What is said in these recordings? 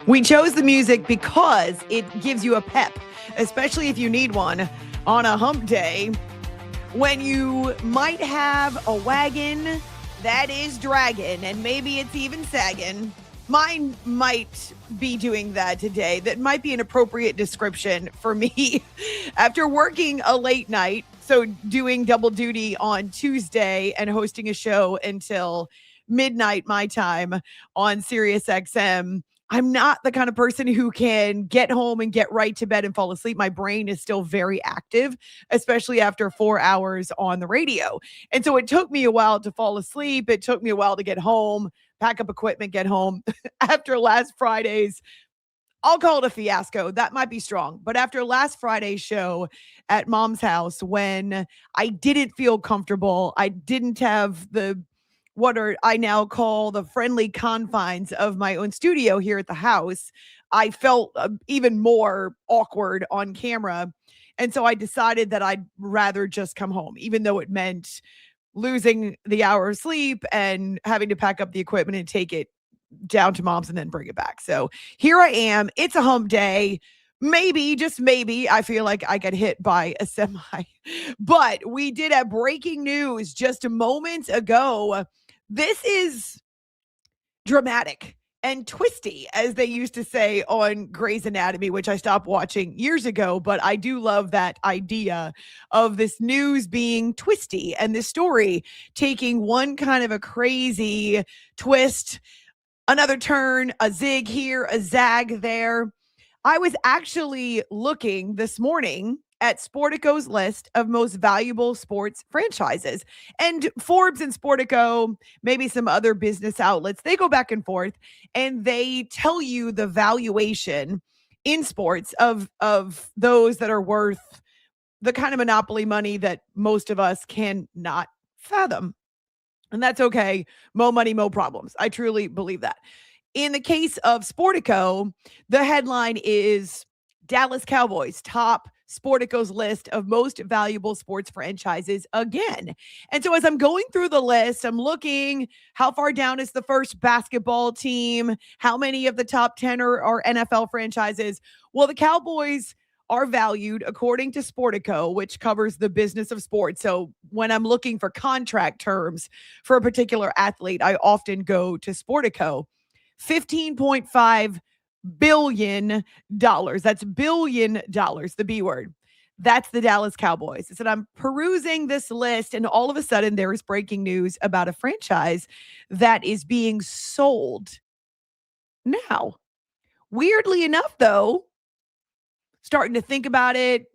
We chose the music because it gives you a pep, especially if you need one on a hump day when you might have a wagon that is dragging and maybe it's even sagging. Mine might be doing that today. That might be an appropriate description for me after working a late night. So doing double duty on Tuesday and hosting a show until midnight my time on Sirius XM. I'm not the kind of person who can get home and get right to bed and fall asleep. My brain is still very active, especially after 4 hours on the radio. And so it took me a while to fall asleep. It took me a while to get home, pack up equipment, get home. After last Friday's, I'll call it a fiasco. That might be strong. But after last Friday's show at Mom's house, when I didn't feel comfortable, I didn't have what are I now call the friendly confines of my own studio here at the house. I felt even more awkward on camera. And so I decided that I'd rather just come home, even though it meant losing the hour of sleep and having to pack up the equipment and take it down to Mom's and then bring it back. So here I am. It's a hump day. Maybe, just maybe, I feel like I get hit by a semi. But we did have breaking news just a moment ago. This is dramatic and twisty, as they used to say on Grey's Anatomy, which I stopped watching years ago. But I do love that idea of this news being twisty and this story taking one kind of a crazy twist, another turn, a zig here, a zag there. I was actually looking this morning at Sportico's list of most valuable sports franchises. And Forbes and Sportico, maybe some other business outlets, they go back and forth and they tell you the valuation in sports of those that are worth the kind of monopoly money that most of us cannot fathom. And that's okay. Mo money, mo problems. I truly believe that. In the case of Sportico, the headline is Dallas Cowboys top Sportico's list of most valuable sports franchises again. And so as I'm going through the list, I'm looking how far down is the first basketball team, how many of the top 10 are NFL franchises. Well, the Cowboys are valued according to Sportico, which covers the business of sports. So when I'm looking for contract terms for a particular athlete, I often go to Sportico. $15.5 billion. That's billion dollars, the B word. That's the Dallas Cowboys. I said, I'm perusing this list, and all of a sudden there is breaking news about a franchise that is being sold. Now, weirdly enough, though, starting to think about it,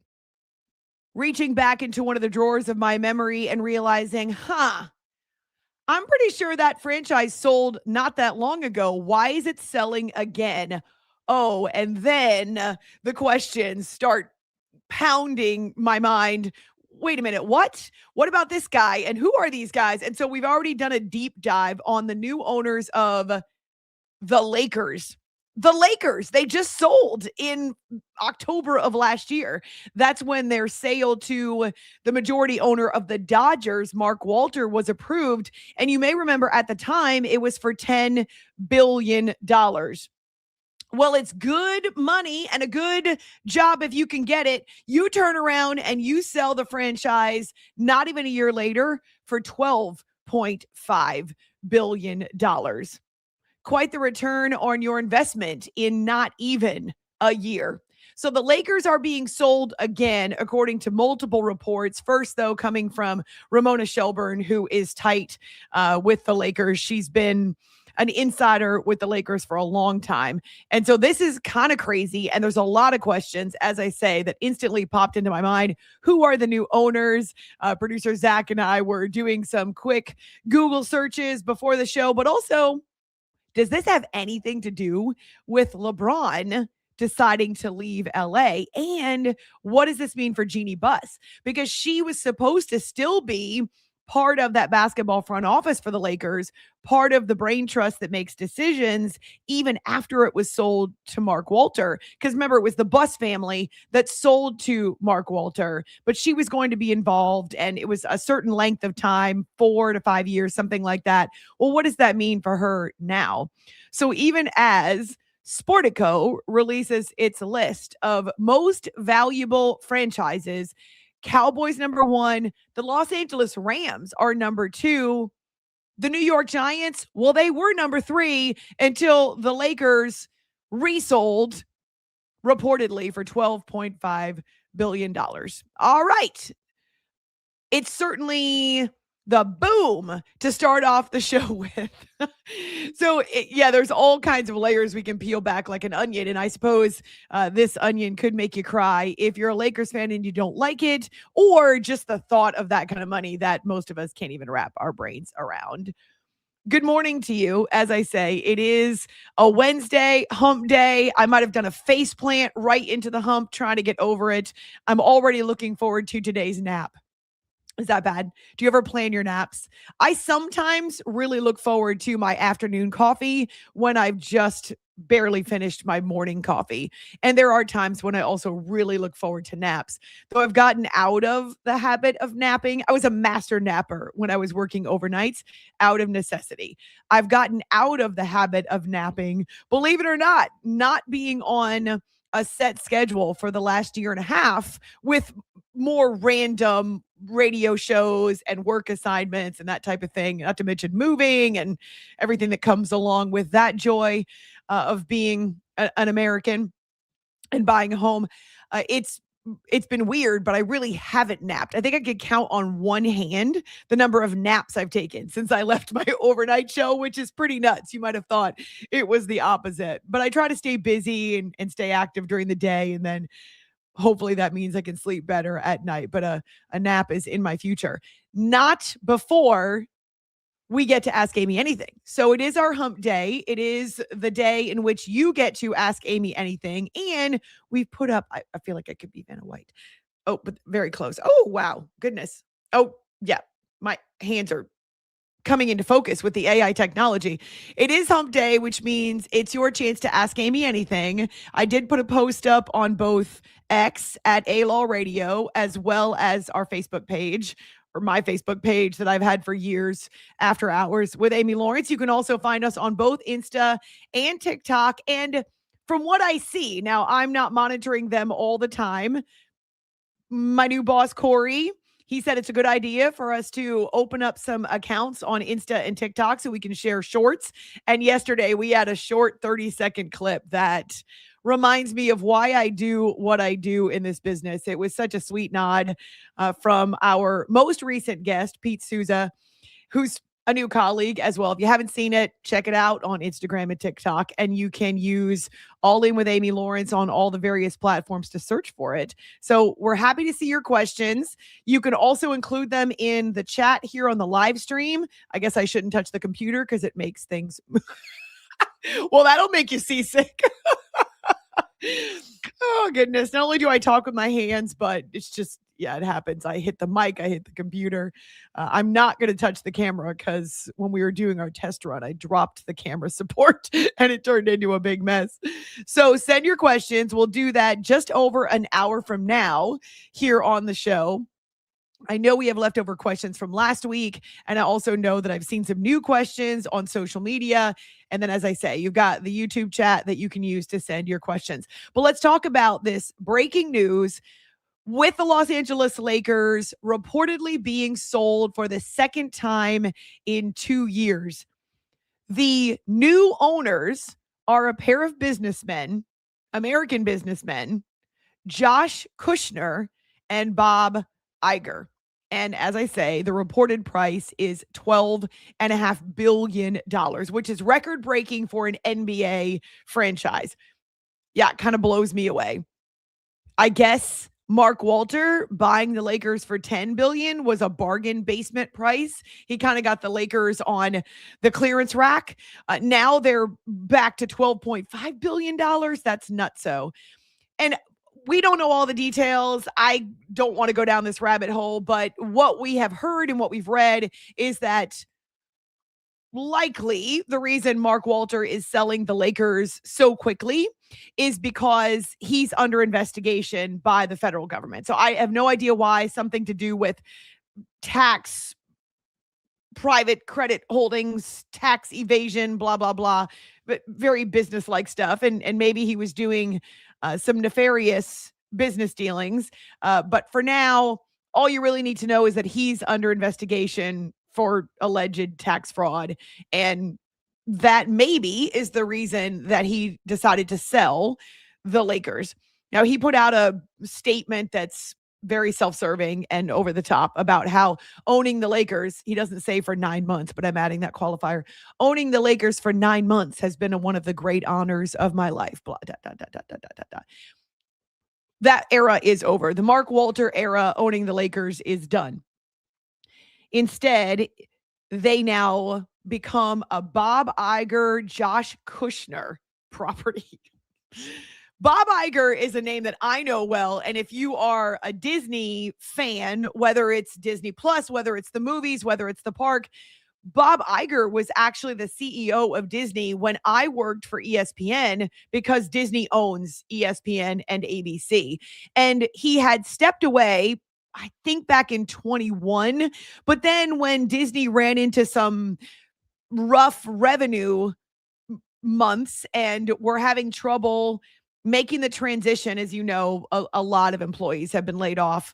reaching back into one of the drawers of my memory and realizing, I'm pretty sure that franchise sold not that long ago. Why is it selling again? Oh, and then the questions start pounding my mind. Wait a minute, what? What about this guy? And who are these guys? And so we've already done a deep dive on the new owners of the Lakers. The Lakers, they just sold in October of last year. That's when their sale to the majority owner of the Dodgers, Mark Walter, was approved. And you may remember at the time, it was for $10 billion. Well, it's good money and a good job if you can get it. You turn around and you sell the franchise not even a year later for $12.5 billion. Quite the return on your investment in not even a year. So the Lakers are being sold again, according to multiple reports. First, though, coming from Ramona Shelburne, who is tight with the Lakers. She's been an insider with the Lakers for a long time. And so this is kind of crazy. And there's a lot of questions, as I say, that instantly popped into my mind. Who are the new owners? Producer Zach and I were doing some quick Google searches before the show, but also, does this have anything to do with LeBron deciding to leave LA? And what does this mean for Jeannie Buss? Because she was supposed to still be part of that basketball front office for the Lakers, part of the brain trust that makes decisions even after it was sold to Mark Walter. Because remember, it was the Buss family that sold to Mark Walter, but she was going to be involved and it was a certain length of time, 4 to 5 years, something like that. Well, what does that mean for her now? So even as Sportico releases its list of most valuable franchises, Cowboys number 1, the Los Angeles Rams are number 2, the New York Giants, well, they were number 3 until the Lakers resold reportedly for $12.5 billion. All right. It's certainly the boom to start off the show with. So, there's all kinds of layers we can peel back like an onion. And I suppose this onion could make you cry if you're a Lakers fan and you don't like it, or just the thought of that kind of money that most of us can't even wrap our brains around. Good morning to you. As I say, it is a Wednesday, hump day. I might have done a face plant right into the hump, trying to get over it. I'm already looking forward to today's nap. Is that bad? Do you ever plan your naps? I sometimes really look forward to my afternoon coffee when I've just barely finished my morning coffee. And there are times when I also really look forward to naps. Though I've gotten out of the habit of napping. I was a master napper when I was working overnights out of necessity. I've gotten out of the habit of napping, believe it or not being on a set schedule for the last year and a half with more random radio shows and work assignments and that type of thing, not to mention moving and everything that comes along with that joy of being an American and buying a home. It's been weird, but I really haven't napped. I think I could count on one hand the number of naps I've taken since I left my overnight show, which is pretty nuts. You might have thought it was the opposite, but I try to stay busy and stay active during the day, and then hopefully that means I can sleep better at night. But a nap is in my future, not before we get to Ask Amy Anything. So it is our hump day. It is the day in which you get to ask Amy anything. And we've put up, I feel like I could be Vanna White. Oh, but very close. Oh, wow. Goodness. Oh, yeah. My hands are coming into focus with the AI technology. It is hump day, which means it's your chance to ask Amy anything. I did put a post up on both X at A-Law Radio as well as our Facebook page, or my Facebook page that I've had for years, After Hours with Amy Lawrence. You can also find us on both Insta and TikTok. And from what I see, now I'm not monitoring them all the time. My new boss, Corey, he said it's a good idea for us to open up some accounts on Insta and TikTok so we can share shorts. And yesterday we had a short 30-second clip that reminds me of why I do what I do in this business. It was such a sweet nod from our most recent guest, Pete Souza, who's a new colleague as well. If you haven't seen it, check it out on Instagram and TikTok. And you can use All In with Amy Lawrence on all the various platforms to search for it. So we're happy to see your questions. You can also include them in the chat here on the live stream. I guess I shouldn't touch the computer because it makes things... Well, that'll make you seasick. Oh, goodness. Not only do I talk with my hands, but it's just, it happens. I hit the mic, I hit the computer. I'm not going to touch the camera because when we were doing our test run, I dropped the camera support and it turned into a big mess. So send your questions. We'll do that just over an hour from now here on the show. I know we have leftover questions from last week, and I also know that I've seen some new questions on social media. And then, as I say, you've got the YouTube chat that you can use to send your questions. But let's talk about this breaking news with the Los Angeles Lakers reportedly being sold for the second time in 2 years. The new owners are a pair of businessmen, American businessmen, Josh Kushner and Bob Iger. And as I say, the reported price is $12.5 billion, which is record breaking for an NBA franchise. Yeah, it kind of blows me away. I guess Mark Walter buying the Lakers for $10 billion was a bargain basement price. He kind of got the Lakers on the clearance rack. Now they're back to $12.5 billion. That's nutso. And We don't know all the details. I don't want to go down this rabbit hole, but what we have heard and what we've read is that likely the reason Mark Walter is selling the Lakers so quickly is because he's under investigation by the federal government. So I have no idea why, something to do with tax, private credit holdings, tax evasion, blah, blah, blah, but very business-like stuff. And maybe he was doing some nefarious business dealings. But for now, all you really need to know is that he's under investigation for alleged tax fraud. And that maybe is the reason that he decided to sell the Lakers. Now, he put out a statement that's very self-serving and over the top about how owning the Lakers, he doesn't say for 9 months, but I'm adding that qualifier. Owning the Lakers for 9 months has been one of the great honors of my life. Blah, da, da, da, da, da, da, da. That era is over. The Mark Walter era owning the Lakers is done. Instead, they now become a Bob Iger, Josh Kushner property. Bob Iger is a name that I know well. And if you are a Disney fan, whether it's Disney Plus, whether it's the movies, whether it's the park, Bob Iger was actually the CEO of Disney when I worked for ESPN, because Disney owns ESPN and ABC. And he had stepped away, I think back in 21. But then when Disney ran into some rough revenue months and were having trouble making the transition, as you know, a lot of employees have been laid off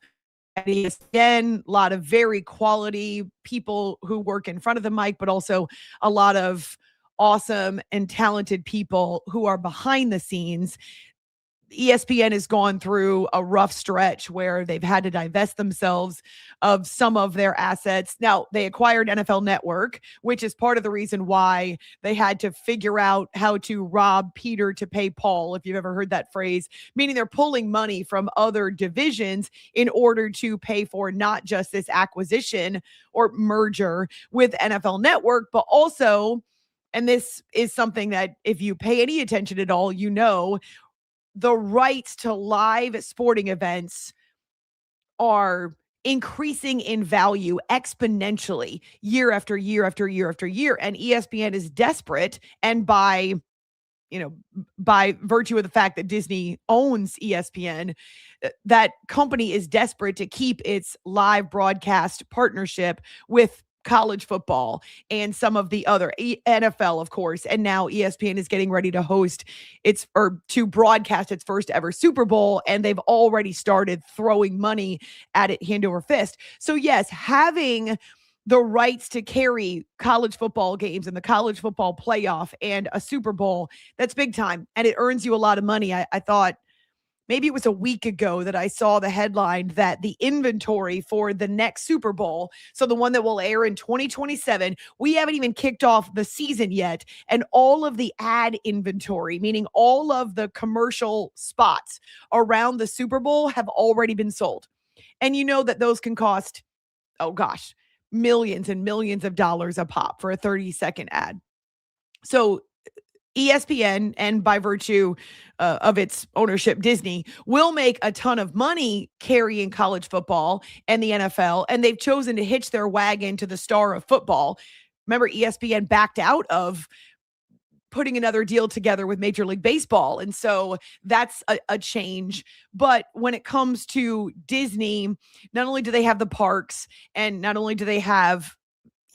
at ESPN, a lot of very quality people who work in front of the mic, but also a lot of awesome and talented people who are behind the scenes. ESPN has gone through a rough stretch where they've had to divest themselves of some of their assets. Now, they acquired NFL Network, which is part of the reason why they had to figure out how to rob Peter to pay Paul, if you've ever heard that phrase, meaning they're pulling money from other divisions in order to pay for not just this acquisition or merger with NFL Network, but also, and this is something that if you pay any attention at all, you know, the rights to live sporting events are increasing in value exponentially year after year after year after year. And ESPN is desperate. And by virtue of the fact that Disney owns ESPN, that company is desperate to keep its live broadcast partnership with college football and some of the other NFL, of course. And now ESPN is getting ready to to broadcast its first ever Super Bowl. And they've already started throwing money at it hand over fist. So yes, having the rights to carry college football games and the college football playoff and a Super Bowl, that's big time. And it earns you a lot of money. I thought, maybe it was a week ago that I saw the headline that the inventory for the next Super Bowl, so the one that will air in 2027, we haven't even kicked off the season yet. And all of the ad inventory, meaning all of the commercial spots around the Super Bowl, have already been sold. And you know that those can cost, oh gosh, millions and millions of dollars a pop for a 30-second ad. So ESPN, and by virtue of its ownership, Disney, will make a ton of money carrying college football and the NFL, and they've chosen to hitch their wagon to the star of football. Remember, ESPN backed out of putting another deal together with Major League Baseball, and so that's a change. But when it comes to Disney, not only do they have the parks, and not only do they have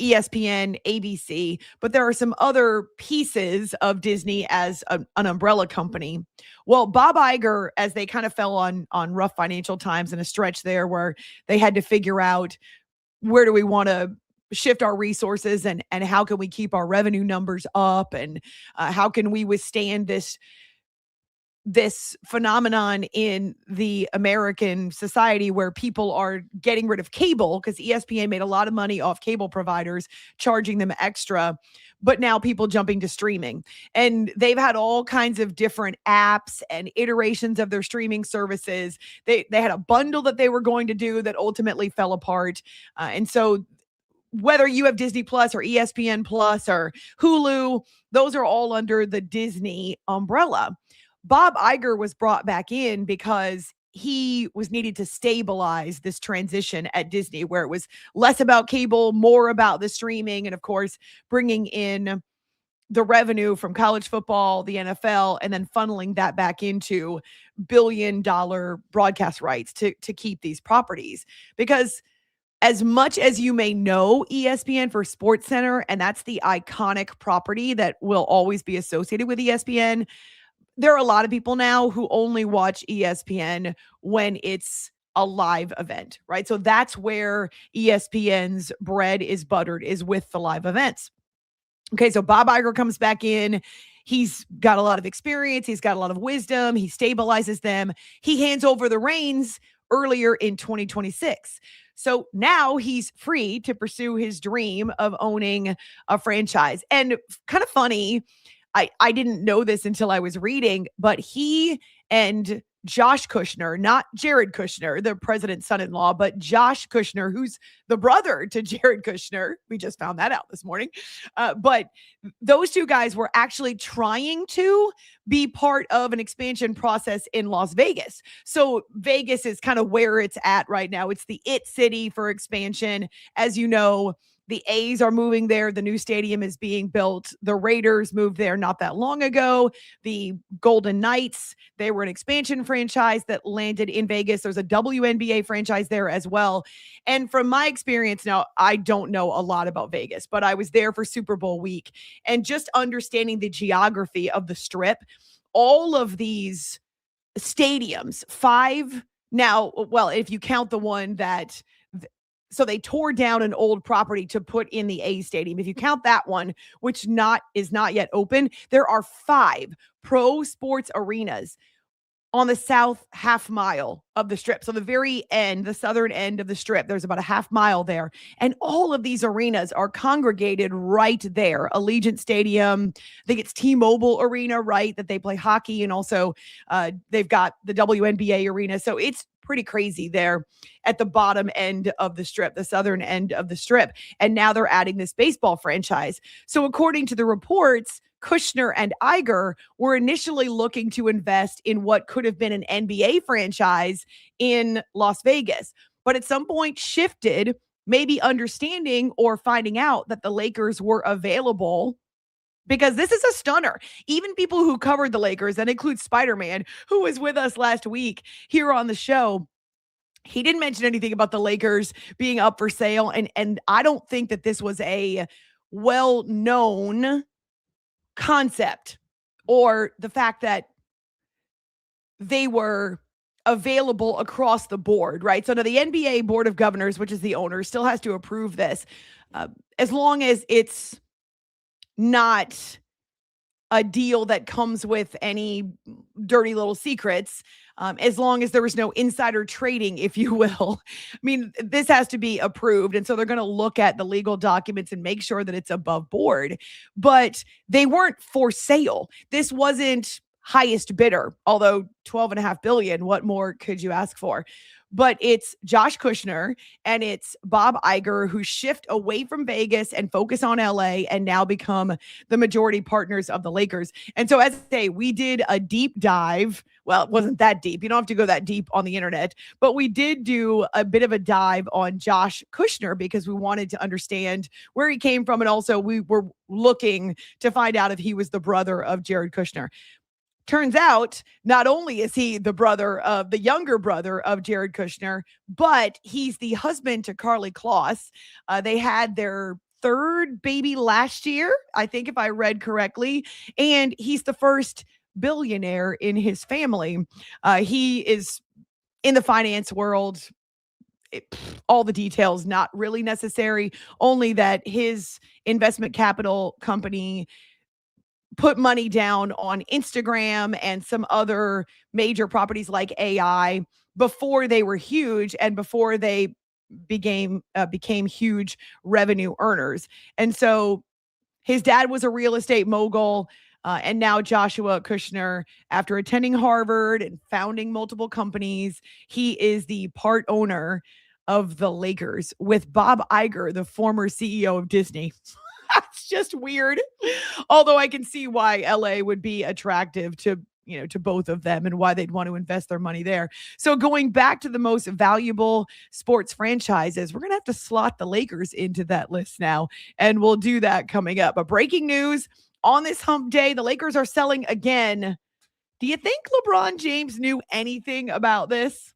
ESPN, ABC, but there are some other pieces of Disney as an umbrella company. Well, Bob Iger, as they kind of fell on rough financial times in a stretch there where they had to figure out, where do we want to shift our resources, and how can we keep our revenue numbers up, and how can we withstand this phenomenon in the American society where people are getting rid of cable, because ESPN made a lot of money off cable providers, charging them extra, but now people jumping to streaming. And they've had all kinds of different apps and iterations of their streaming services. They had a bundle that they were going to do that ultimately fell apart. And so whether you have Disney Plus or ESPN Plus or Hulu, those are all under the Disney umbrella. Bob Iger was brought back in because he was needed to stabilize this transition at Disney, where it was less about cable, more about the streaming, and of course, bringing in the revenue from college football, the NFL, and then funneling that back into billion-dollar broadcast rights to keep these properties. Because as much as you may know ESPN for SportsCenter, and that's the iconic property that will always be associated with ESPN, there are a lot of people now who only watch ESPN when it's a live event, right? So that's where ESPN's bread is buttered, is with the live events. Okay, so Bob Iger comes back in. He's got a lot of experience. He's got a lot of wisdom. He stabilizes them. He hands over the reins earlier in 2026. So now he's free to pursue his dream of owning a franchise. And kind of funny, I didn't know this until I was reading, but he and Josh Kushner, not Jared Kushner, the president's son-in-law, but Josh Kushner, who's the brother to Jared Kushner. We just found that out this morning. But those two guys were actually trying to be part of an expansion process in Las Vegas. So Vegas is kind of where it's at right now. It's the it city for expansion. As you know, the A's are moving there. The new stadium is being built. The Raiders moved there not that long ago. The Golden Knights, they were an expansion franchise that landed in Vegas. There's a WNBA franchise there as well. And from my experience, now I don't know a lot about Vegas, but I was there for Super Bowl week, and just understanding the geography of the Strip, all of these stadiums, five now, well, if you count the one that so they tore down an old property to put in the A stadium. If you count that one, which is not yet open, there are 5 pro sports arenas on the south half mile of the Strip. So the very end, the southern end of the Strip, there's about a half mile there. And all of these arenas are congregated right there. Allegiant Stadium, I think it's T-Mobile Arena, right, that they play hockey. And also they've got the WNBA arena. So it's pretty crazy there at the bottom end of the Strip, the southern end of the Strip. And now they're adding this baseball franchise. So according to the reports, Kushner and Iger were initially looking to invest in what could have been an NBA franchise in Las Vegas, but at some point shifted, maybe understanding or finding out that the Lakers were available, because this is a stunner. Even people who covered the Lakers, that includes Spider-Man, who was with us last week here on the show, he didn't mention anything about the Lakers being up for sale. And I don't think that this was a well-known concept, or the fact that they were available across the board, right? So now the NBA Board of Governors, which is the owner, still has to approve this, as long as it's not a deal that comes with any dirty little secrets, as long as there was no insider trading, if you will. I mean, this has to be approved. And so they're going to look at the legal documents and make sure that it's above board. But they weren't for sale. This wasn't highest bidder, although $12.5 billion, what more could you ask for? But it's Josh Kushner and it's Bob Iger who shift away from Vegas and focus on LA and now become the majority partners of the Lakers. And so, as I say, we did a deep dive. Well, it wasn't that deep. You don't have to go that deep on the internet, but we did do a bit of a dive on Josh Kushner because we wanted to understand where he came from. And also we were looking to find out if he was the brother of Jared Kushner. Turns out, not only is he the younger brother of Jared Kushner, but he's the husband to Karlie Kloss. They had their 3rd baby last year, I think, if I read correctly, and he's the first billionaire in his family. He is in the finance world. All the details not really necessary, only that his investment capital company put money down on Instagram and some other major properties like AI before they were huge and before they became huge revenue earners. And so his dad was a real estate mogul. And now Joshua Kushner, after attending Harvard and founding multiple companies, he is the part owner of the Lakers with Bob Iger, the former CEO of Disney. It's just weird. Although I can see why LA would be attractive to, to both of them and why they'd want to invest their money there. So going back to the most valuable sports franchises, we're going to have to slot the Lakers into that list now, and we'll do that coming up. But breaking news on this hump day, the Lakers are selling again. Do you think LeBron James knew anything about this?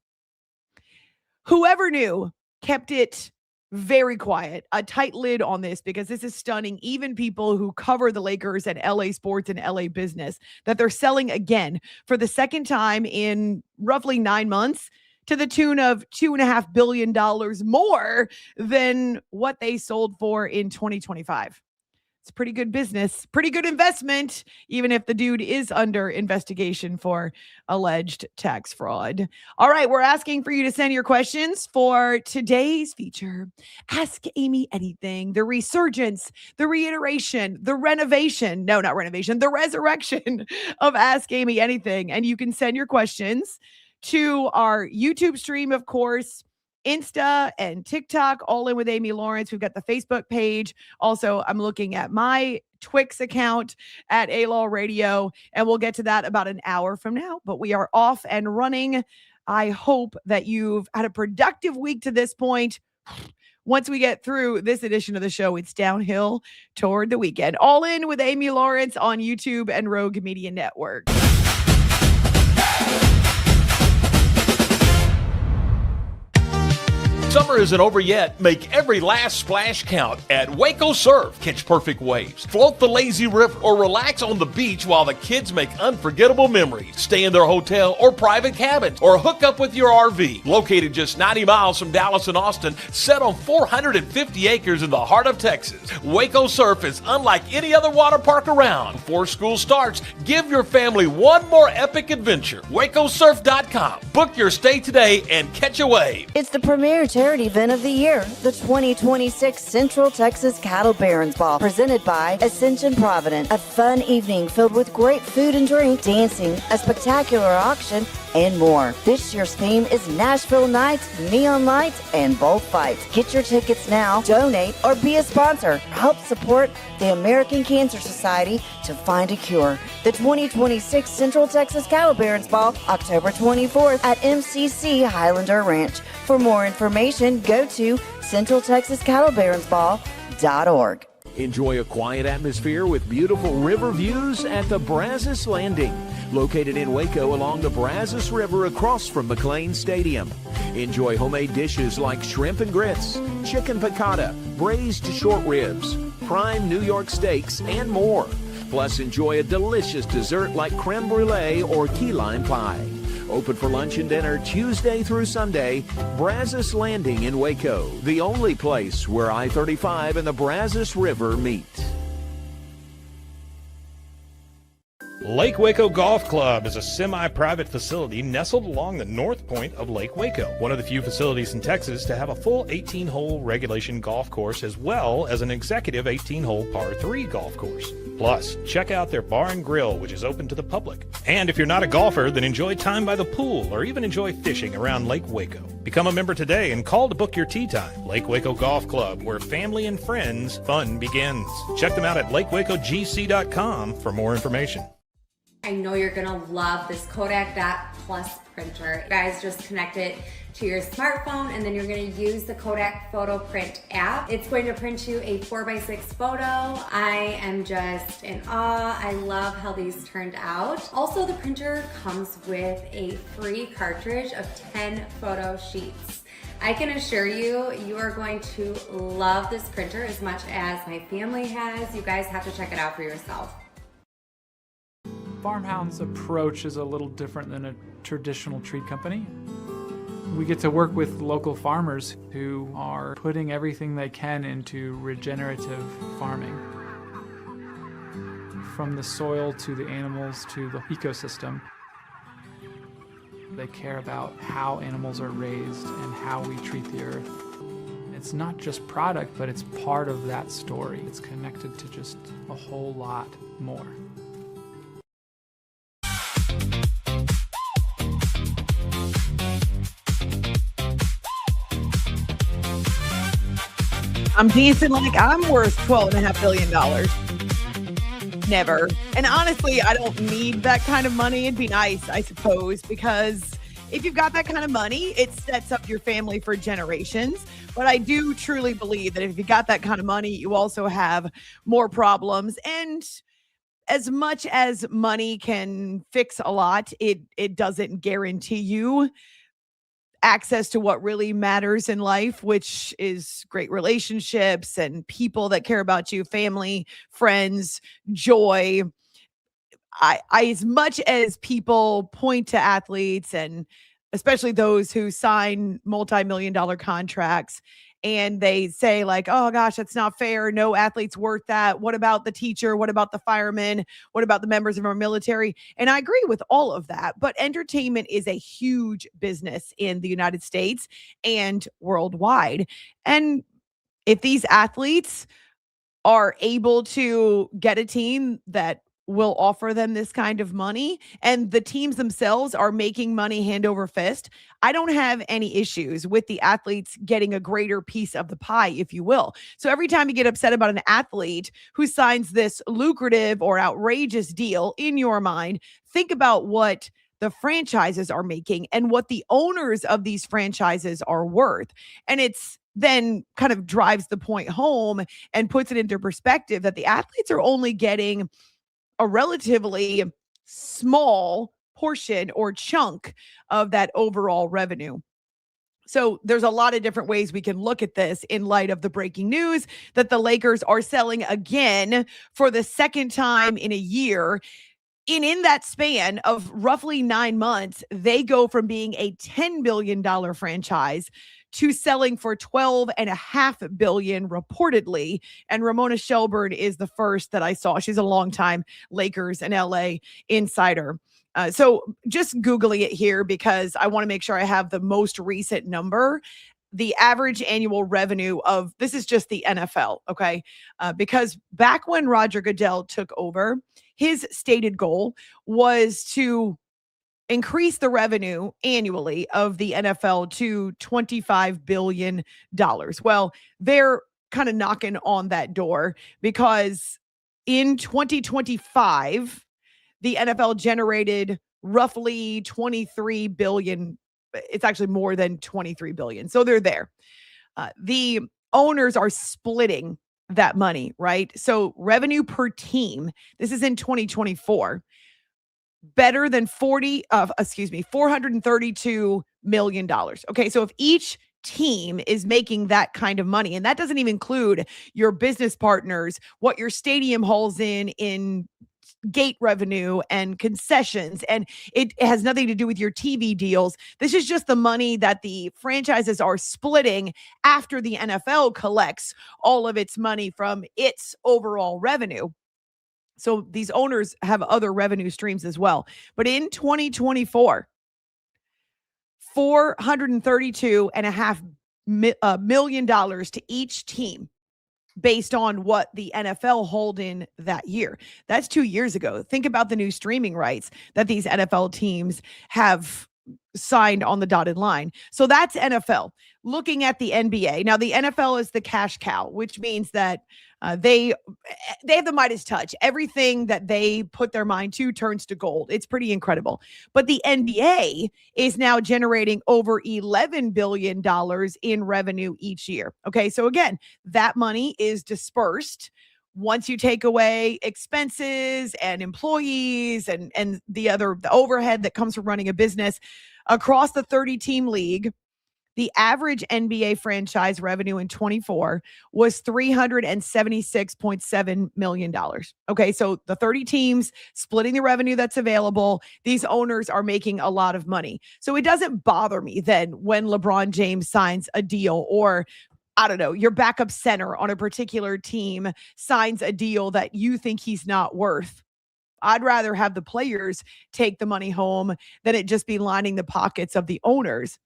Whoever knew kept it very quiet, a tight lid on this, because this is stunning. Even people who cover the Lakers and LA sports and LA business, that they're selling again for the second time in roughly 9 months to the tune of $2.5 billion more than what they sold for in 2025. It's pretty good business, pretty good investment, even if the dude is under investigation for alleged tax fraud. All right, we're asking for you to send your questions for today's feature. Ask Amy Anything, the resurgence, the reiteration, the renovation. No, not renovation, the resurrection of Ask Amy Anything. And you can send your questions to our YouTube stream, of course, Insta and TikTok, All In with Amy Lawrence. We've got the Facebook page. Also, I'm looking at my Twix account at A-Law Radio, and we'll get to that about an hour from now. But we are off and running. I hope that you've had a productive week to this point. Once we get through this edition of the show, it's downhill toward the weekend. All In with Amy Lawrence on YouTube and Rogue Media Network. Summer isn't over yet. Make every last splash count at Waco Surf. Catch perfect waves, float the lazy river, or relax on the beach while the kids make unforgettable memories. Stay in their hotel or private cabins, or hook up with your RV. Located just 90 miles from Dallas and Austin, set on 450 acres in the heart of Texas, Waco Surf is unlike any other water park around. Before school starts, give your family one more epic adventure. WacoSurf.com. Book your stay today and catch a wave. It's the premier charity event of the year, the 2026 Central Texas Cattle Barons Ball, presented by Ascension Provident. A fun evening filled with great food and drink, dancing, a spectacular auction, and more. This year's theme is Nashville Nights, Neon Lights, and Bullfights. Get your tickets now, donate, or be a sponsor. Help support the American Cancer Society to find a cure. The 2026 Central Texas Cattle Barons Ball, October 24th at MCC Highlander Ranch. For more information, go to centraltexascattlebaronsball.org. Enjoy a quiet atmosphere with beautiful river views at the Brazos Landing, located in Waco along the Brazos River across from McLean Stadium. Enjoy homemade dishes like shrimp and grits, chicken piccata, braised short ribs, prime New York steaks, and more. Plus, enjoy a delicious dessert like creme brulee or key lime pie. Open for lunch and dinner Tuesday through Sunday. Brazos Landing in Waco, the only place where I-35 and the Brazos River meet. Lake Waco Golf Club is a semi-private facility nestled along the north point of Lake Waco, one of the few facilities in Texas to have a full 18-hole regulation golf course as well as an executive 18-hole par 3 golf course. Plus, check out their bar and grill, which is open to the public. And if you're not a golfer, then enjoy time by the pool or even enjoy fishing around Lake Waco. Become a member today and call to book your tee time. Lake Waco Golf Club, where family and friends fun begins. Check them out at lakewacogc.com for more information. I know you're gonna love this Kodak Dot Plus printer. You guys just connect it to your smartphone and then you're gonna use the Kodak Photo Print app. It's going to print you a 4x6 photo. I am just in awe. I love how these turned out. Also, the printer comes with a free cartridge of 10 photo sheets. I can assure you, you are going to love this printer as much as my family has. You guys have to check it out for yourself. Farmhound's approach is a little different than a traditional treat company. We get to work with local farmers who are putting everything they can into regenerative farming. From the soil to the animals to the ecosystem. They care about how animals are raised and how we treat the earth. It's not just product, but it's part of that story. It's connected to just a whole lot more. I'm dancing like I'm worth $12.5 billion. Never. And honestly, I don't need that kind of money. It'd be nice, I suppose, because if you've got that kind of money, it sets up your family for generations. But I do truly believe that if you got that kind of money, you also have more problems. And as much as money can fix a lot, it doesn't guarantee you access to what really matters in life, which is great relationships and people that care about you, family, friends, joy. I as much as people point to athletes and especially those who sign multi-million dollar contracts and they say like, "Oh gosh, that's not fair. No athlete's worth that. What about the teacher? What about the fireman? What about the members of our military?" And I agree with all of that, but entertainment is a huge business in the United States and worldwide. And if these athletes are able to get a team that will offer them this kind of money and the teams themselves are making money hand over fist, I don't have any issues with the athletes getting a greater piece of the pie, if you will. So every time you get upset about an athlete who signs this lucrative or outrageous deal in your mind, think about what the franchises are making and what the owners of these franchises are worth. And it's then kind of drives the point home and puts it into perspective that the athletes are only getting a relatively small portion or chunk of that overall revenue. So there's a lot of different ways we can look at this in light of the breaking news that the Lakers are selling again for the second time in a year. And in that span of roughly 9 months, they go from being a $10 billion franchise to selling for $12.5 billion reportedly. And Ramona Shelburne is the first that I saw. She's a longtime Lakers and LA insider. So just Googling it here because I want to make sure I have the most recent number. The average annual revenue of, this is just the NFL, okay? Because back when Roger Goodell took over, his stated goal was to increase the revenue annually of the NFL to $25 billion. Well, they're kind of knocking on that door because in 2025, the NFL generated roughly 23 billion. It's actually more than 23 billion. So they're there. The owners are splitting that money, right? So revenue per team, this is in 2024, better than $432 million. Okay, so if each team is making that kind of money, and that doesn't even include your business partners, what your stadium hauls in gate revenue and concessions, and it has nothing to do with your TV deals. This is just the money that the franchises are splitting after the NFL collects all of its money from its overall revenue. So these owners have other revenue streams as well. But in 2024, $432.5 million to each team based on what the NFL hauled in that year. That's 2 years ago. Think about the new streaming rights that these NFL teams have signed on the dotted line. So that's NFL. Looking at the NBA. Now, the NFL is the cash cow, which means that they have the Midas touch. Everything that they put their mind to turns to gold. It's pretty incredible. But the NBA is now generating over $11 billion in revenue each year. Okay, so again, that money is dispersed once you take away expenses and employees and the overhead that comes from running a business across the 30-team league. The average NBA franchise revenue in 24 was $376.7 million. Okay, so the 30 teams splitting the revenue that's available, these owners are making a lot of money. So it doesn't bother me then when LeBron James signs a deal, or I don't know, your backup center on a particular team signs a deal that you think he's not worth. I'd rather have the players take the money home than it just be lining the pockets of the owners.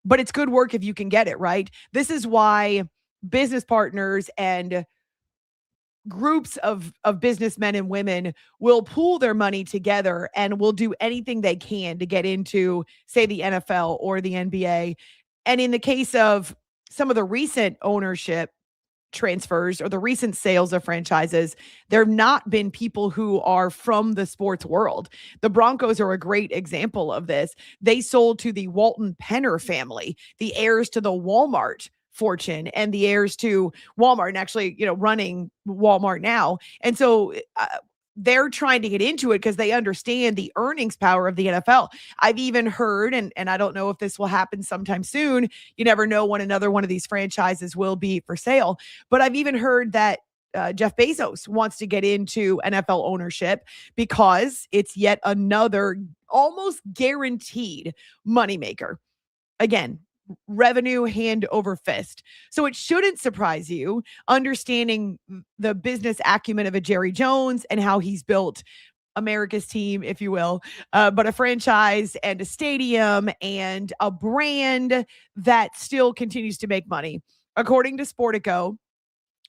But it's good work if you can get it, right? This is why business partners and groups of businessmen and women will pool their money together and will do anything they can to get into, say, the NFL or the NBA. And in the case of some of the recent ownership transfers or the recent sales of franchises, there have not been people who are from the sports world. The Broncos are a great example of this. They sold to the Walton Penner family, the heirs to the Walmart fortune and the heirs to Walmart, and actually, running Walmart now. And so they're trying to get into it because they understand the earnings power of the NFL. I've even heard, and I don't know if this will happen sometime soon. You never know when another one of these franchises will be for sale. But I've even heard that Jeff Bezos wants to get into NFL ownership because it's yet another almost guaranteed moneymaker. Again, revenue hand over fist. So it shouldn't surprise you understanding the business acumen of a Jerry Jones and how he's built America's team, if you will, but a franchise and a stadium and a brand that still continues to make money. According to Sportico,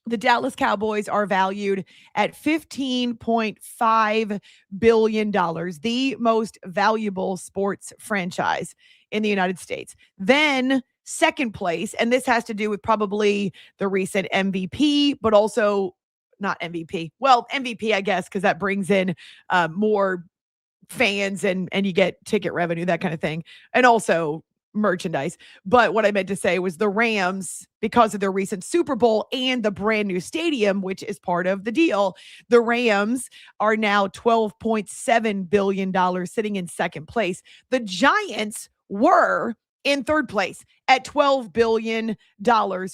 the Dallas Cowboys are valued at $15.5 billion, the most valuable sports franchise in the United States. Then second place, and this has to do with probably the recent MVP, but also not MVP. Well, MVP, I guess, because that brings in more fans and you get ticket revenue, that kind of thing. And also merchandise. But what I meant to say was the Rams, because of their recent Super Bowl and the brand new stadium, which is part of the deal, the Rams are now $12.7 billion, sitting in second place. The Giants were in third place at $12 billion,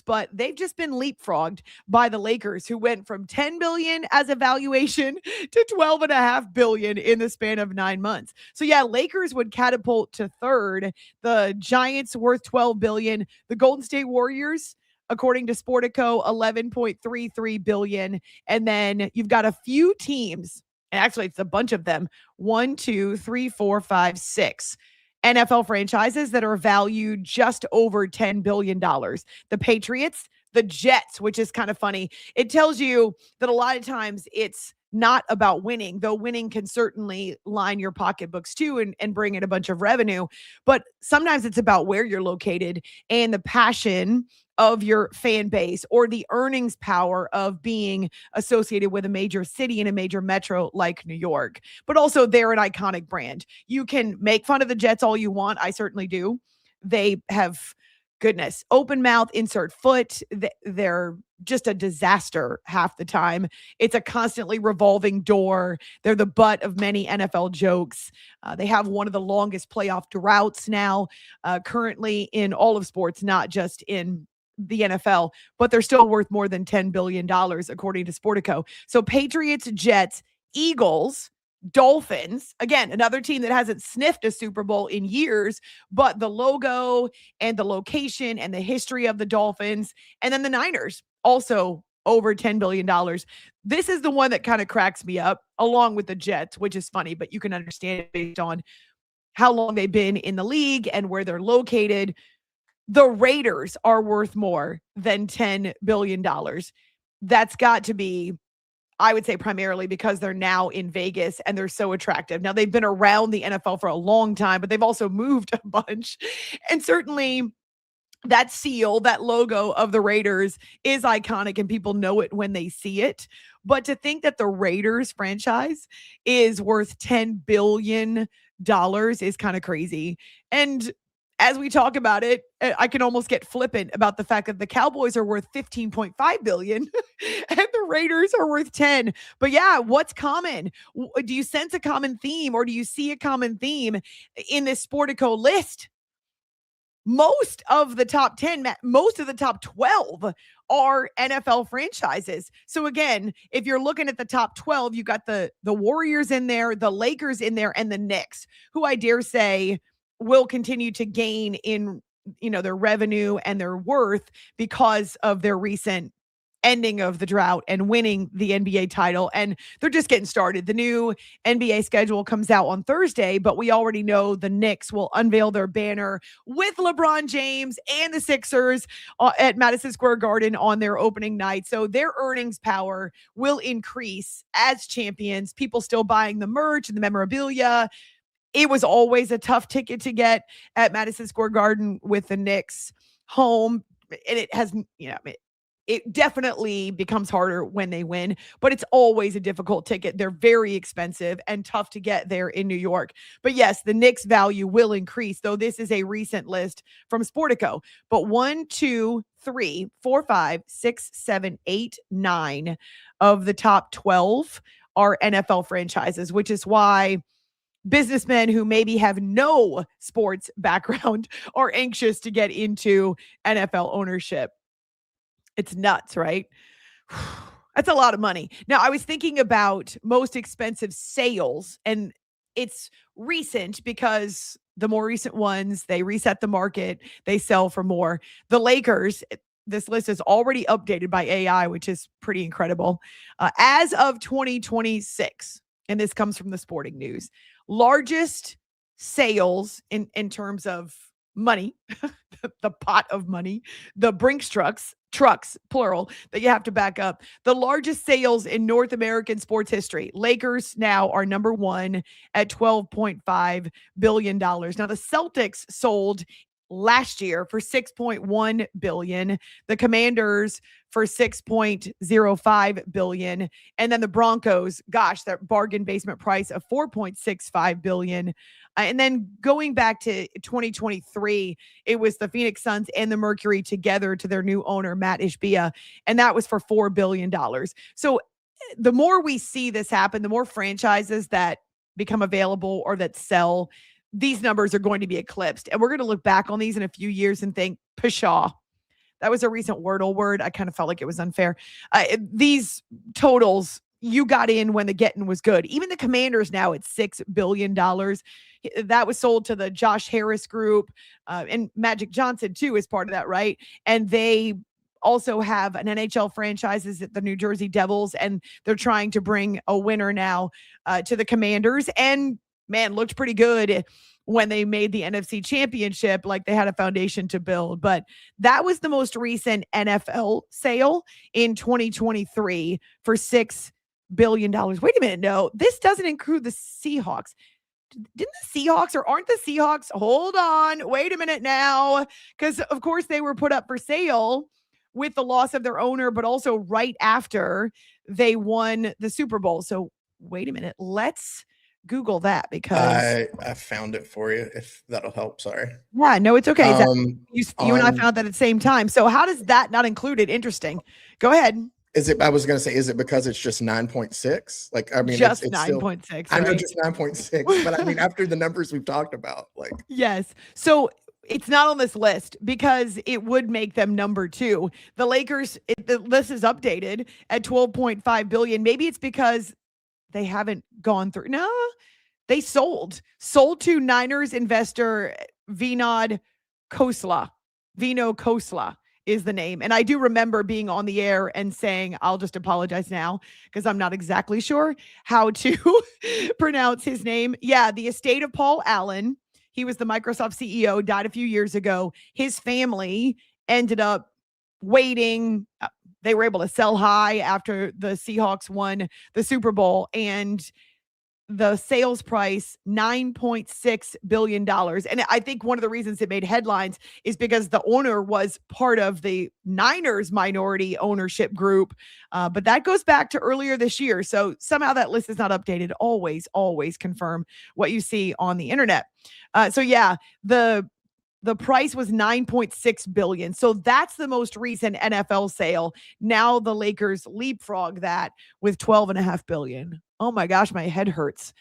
but they've just been leapfrogged by the Lakers, who went from $10 billion as a valuation to $12.5 billion in the span of 9 months. So yeah, Lakers would catapult to third. The Giants worth $12 billion. The Golden State Warriors, according to Sportico, $11.33 billion. And then you've got a few teams, and actually it's a bunch of them, 1, 2, 3, 4, 5, 6 NFL franchises that are valued just over $10 billion. The Patriots, the Jets, which is kind of funny. It tells you that a lot of times it's not about winning, though winning can certainly line your pocketbooks too and bring in a bunch of revenue. But sometimes it's about where you're located and the passion of your fan base or the earnings power of being associated with a major city and a major metro like New York. But also they're an iconic brand. You can make fun of the Jets all you want. I certainly do. They have, goodness, open mouth, insert foot. They're just a disaster half the time. It's a constantly revolving door. They're the butt of many NFL jokes. They have one of the longest playoff droughts now, currently in all of sports, not just in the NFL, but they're still worth more than $10 billion, according to Sportico. So Patriots, Jets, Eagles, Dolphins, again, another team that hasn't sniffed a Super Bowl in years, but the logo and the location and the history of the Dolphins, and then the Niners, also over $10 billion. This is the one that kind of cracks me up, along with the Jets, which is funny, but you can understand it based on how long they've been in the league and where they're located. The Raiders are worth more than $10 billion. That's got to be, I would say, primarily because they're now in Vegas and they're so attractive. Now, they've been around the NFL for a long time, but they've also moved a bunch. And certainly that seal, that logo of the Raiders is iconic and people know it when they see it. But to think that the Raiders franchise is worth $10 billion is kind of crazy. And as we talk about it, I can almost get flippant about the fact that the Cowboys are worth $15.5 billion and the Raiders are worth 10. But yeah, what's common? Do you sense a common theme, or do you see a common theme in this Sportico list? Most of the top 10, most of the top 12 are NFL franchises. So again, if you're looking at the top 12, you got the Warriors in there, the Lakers in there, and the Knicks, who I dare say will continue to gain in, their revenue and their worth because of their recent ending of the drought and winning the NBA title. And they're just getting started. The new NBA schedule comes out on Thursday, but we already know the Knicks will unveil their banner with LeBron James and the Sixers at Madison Square Garden on their opening night. So their earnings power will increase as champions. People still buying the merch and the memorabilia. It was always a tough ticket to get at Madison Square Garden with the Knicks home. And it has, it definitely becomes harder when they win, but it's always a difficult ticket. They're very expensive and tough to get there in New York. But yes, the Knicks value will increase, though this is a recent list from Sportico. But 1, 2, 3, 4, 5, 6, 7, 8, 9 of the top 12 are NFL franchises, which is why businessmen who maybe have no sports background are anxious to get into NFL ownership. It's nuts, right? That's a lot of money. Now, I was thinking about most expensive sales, and it's recent because the more recent ones, they reset the market, they sell for more. The Lakers, this list is already updated by AI, which is pretty incredible. As of 2026, and this comes from the Sporting News, largest sales in terms of money, the pot of money, the Brinks trucks, plural, that you have to back up. The largest sales in North American sports history. Lakers now are number one at $12.5 billion. Now, the Celtics sold last year for $6.1 billion, the Commanders for $6.05 billion, and then the Broncos, gosh, that bargain basement price of $4.65 billion. And then going back to 2023, it was the Phoenix Suns and the Mercury together to their new owner, Matt Ishbia, and that was for $4 billion. So the more we see this happen, the more franchises that become available or that sell, these numbers are going to be eclipsed. And we're going to look back on these in a few years and think, pshaw. That was a recent Wordle word. I kind of felt like it was unfair. These totals, you got in when the getting was good. Even the Commanders now at $6 billion. That was sold to the Josh Harris group. And Magic Johnson, too, is part of that, right? And they also have an NHL franchises at the New Jersey Devils, and they're trying to bring a winner now to the Commanders. And man, looked pretty good when they made the NFC Championship, like they had a foundation to build. But that was the most recent NFL sale in 2023 for $6 billion. Wait a minute. No, this doesn't include the Seahawks. Didn't the Seahawks, or aren't the Seahawks? Hold on. Wait a minute now. Because, of course, they were put up for sale with the loss of their owner, but also right after they won the Super Bowl. So wait a minute. Let's Google that, because I found it for you, if that'll help. Sorry. Yeah, no, it's okay. You and I found that at the same time. So how does that not include it? Interesting. Go ahead. I was going to say, is it because it's just 9.6? Like, I mean, just it's 9.6. I know, just 9.6, but I mean, after the numbers we've talked about, like. Yes. So it's not on this list because it would make them number two. The Lakers, the list is updated at $12.5 billion. Maybe it's because they haven't gone through. No, they sold to Niners investor Vinod Khosla. Vino Khosla is the name. And I do remember being on the air and saying, I'll just apologize now because I'm not exactly sure how to pronounce his name. Yeah, the estate of Paul Allen. He was the Microsoft CEO, died a few years ago. His family ended up waiting. They were able to sell high after the Seahawks won the Super Bowl, and the sales price, $9.6 billion. And I think one of the reasons it made headlines is because the owner was part of the Niners minority ownership group. But that goes back to earlier this year. So somehow that list is not updated. Always confirm what you see on the internet. So yeah, the price was $9.6 billion. So that's the most recent NFL sale. Now the Lakers leapfrog that with $12.5 billion. Oh my gosh, my head hurts.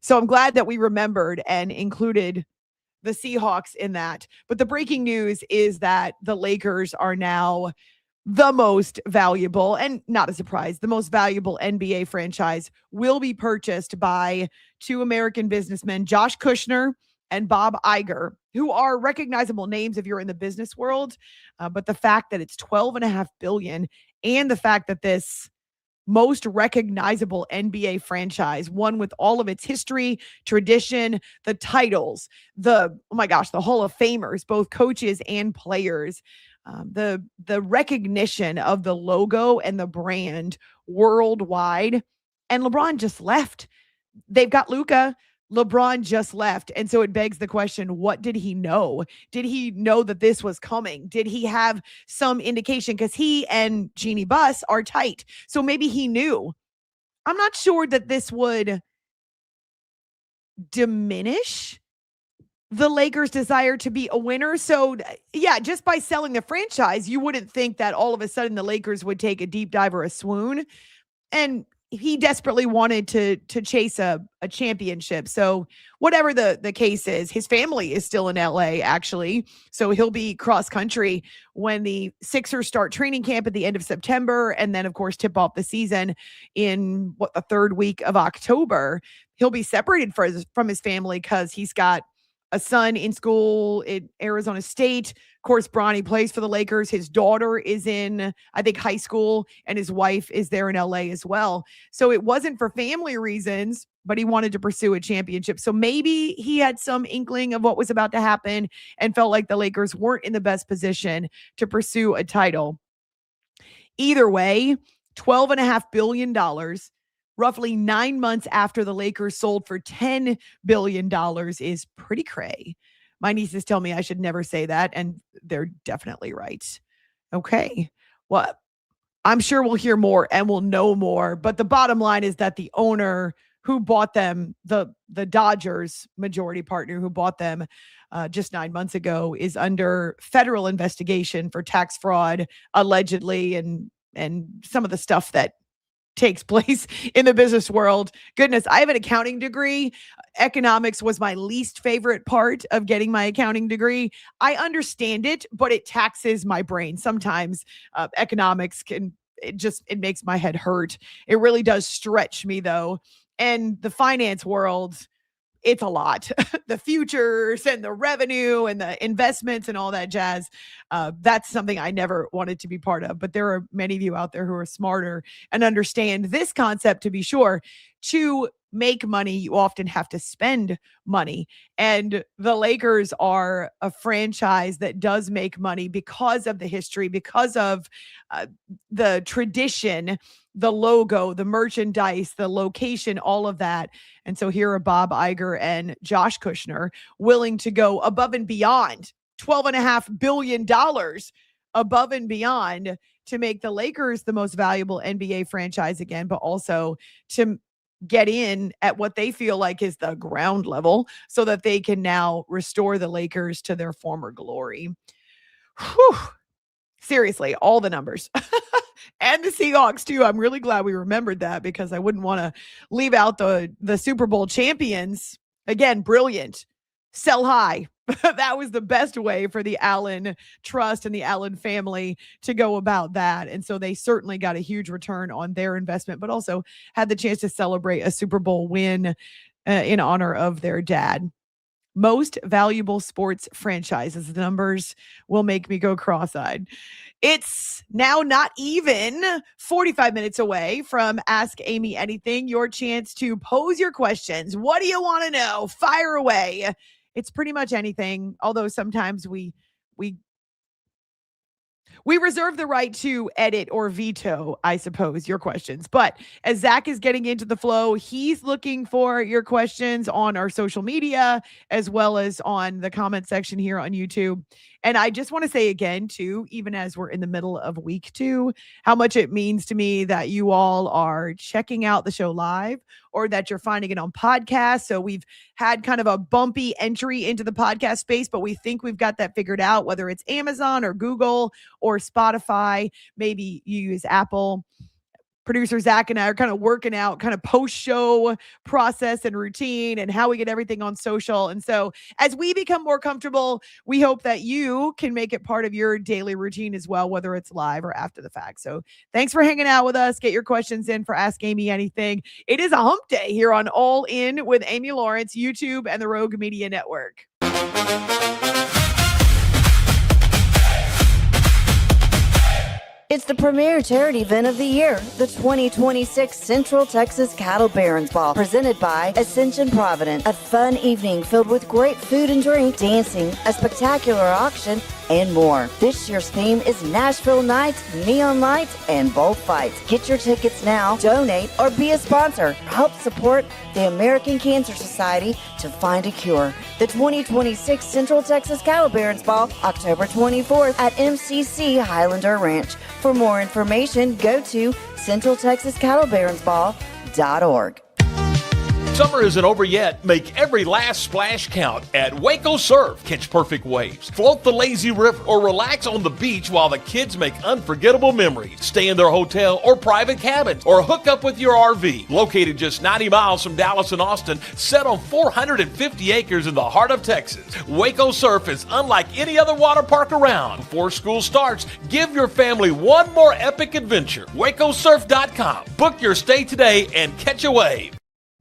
So I'm glad that we remembered and included the Seahawks in that. But the breaking news is that the Lakers are now the most valuable, and not a surprise, the most valuable NBA franchise will be purchased by two American businessmen, Josh Kushner and Bob Iger, who are recognizable names if you're in the business world. But the fact that it's $12.5 billion, and the fact that this most recognizable NBA franchise, one with all of its history, tradition, the titles, the Hall of Famers, both coaches and players, the recognition of the logo and the brand worldwide. And LeBron just left. They've got Luka. LeBron just left. And so it begs the question, what did he know? Did he know that this was coming? Did he have some indication? Because he and Jeannie Buss are tight. So maybe he knew. I'm not sure that this would diminish the Lakers' desire to be a winner. So, yeah, just by selling the franchise, you wouldn't think that all of a sudden the Lakers would take a deep dive or a swoon. And he desperately wanted to chase a championship. So whatever the case is, his family is still in LA, actually. So he'll be cross country when the Sixers start training camp at the end of September. And then, of course, tip off the season in the third week of October. He'll be separated from his family because he's got a son in school in Arizona State. Of course, Bronny plays for the Lakers. His daughter is in, I think, high school, and his wife is there in LA as well. So it wasn't for family reasons, but he wanted to pursue a championship. So maybe he had some inkling of what was about to happen and felt like the Lakers weren't in the best position to pursue a title. Either way, $12.5 billion, roughly 9 months after the Lakers sold for $10 billion, is pretty cray. My nieces tell me I should never say that, and they're definitely right. Okay. Well, I'm sure we'll hear more and we'll know more, but the bottom line is that the owner who bought them, the Dodgers majority partner who bought them just 9 months ago, is under federal investigation for tax fraud, allegedly, and some of the stuff that takes place in the business world. Goodness, I have an accounting degree. Economics was my least favorite part of getting my accounting degree. I understand it, but it taxes my brain. Sometimes economics it makes my head hurt. It really does stretch me though. And the finance world, it's a lot. The futures and the revenue and the investments and all that jazz. That's something I never wanted to be part of. But there are many of you out there who are smarter and understand this concept, to be sure. To make money, you often have to spend money. And the Lakers are a franchise that does make money because of the history, because of the tradition, the logo, the merchandise, the location, all of that. And so here are Bob Iger and Josh Kushner willing to go above and beyond, $12.5 billion above and beyond, to make the Lakers the most valuable NBA franchise again, but also to get in at what they feel like is the ground level so that they can now restore the Lakers to their former glory. Whew. Seriously, all the numbers. And the Seahawks too. I'm really glad we remembered that, because I wouldn't want to leave out the Super Bowl champions. Again, brilliant. Sell high. That was the best way for the Allen Trust and the Allen family to go about that. And so they certainly got a huge return on their investment, but also had the chance to celebrate a Super Bowl win in honor of their dad. Most valuable sports franchises. The numbers will make me go cross-eyed. It's now not even 45 minutes away from Ask Amy Anything, your chance to pose your questions. What do you want to know? Fire away. It's pretty much anything, although sometimes we reserve the right to edit or veto, I suppose, your questions. But as Zach is getting into the flow, he's looking for your questions on our social media as well as on the comment section here on YouTube. And I just want to say again, too, even as we're in the middle of week 2, how much it means to me that you all are checking out the show live or that you're finding it on podcasts. So we've had kind of a bumpy entry into the podcast space, but we think we've got that figured out, whether it's Amazon or Google or Spotify. Maybe you use Apple. Producer Zach and I are kind of working out kind of post-show process and routine and how we get everything on social. And so as we become more comfortable, we hope that you can make it part of your daily routine as well, whether it's live or after the fact. So thanks for hanging out with us. Get your questions in for Ask Amy Anything. It is a hump day here on All In with Amy Lawrence, YouTube, and the Rogue Media Network. It's the premier charity event of the year, the 2026 Central Texas Cattle Barons Ball, presented by Ascension Provident. A fun evening filled with great food and drink, dancing, a spectacular auction, and more. This year's theme is Nashville Nights, Neon Lights, and Bullfights. Get your tickets now, donate, or be a sponsor. Help support the American Cancer Society to find a cure. The 2026 Central Texas Cattle Barons Ball, October 24th at MCC Highlander Ranch. For more information, go to centraltexascattlebaronsball.org. Summer isn't over yet. Make every last splash count at Waco Surf. Catch perfect waves, float the lazy river, or relax on the beach while the kids make unforgettable memories. Stay in their hotel or private cabins, or hook up with your RV. Located just 90 miles from Dallas and Austin, set on 450 acres in the heart of Texas, Waco Surf is unlike any other water park around. Before school starts, give your family one more epic adventure. WacoSurf.com. Book your stay today and catch a wave.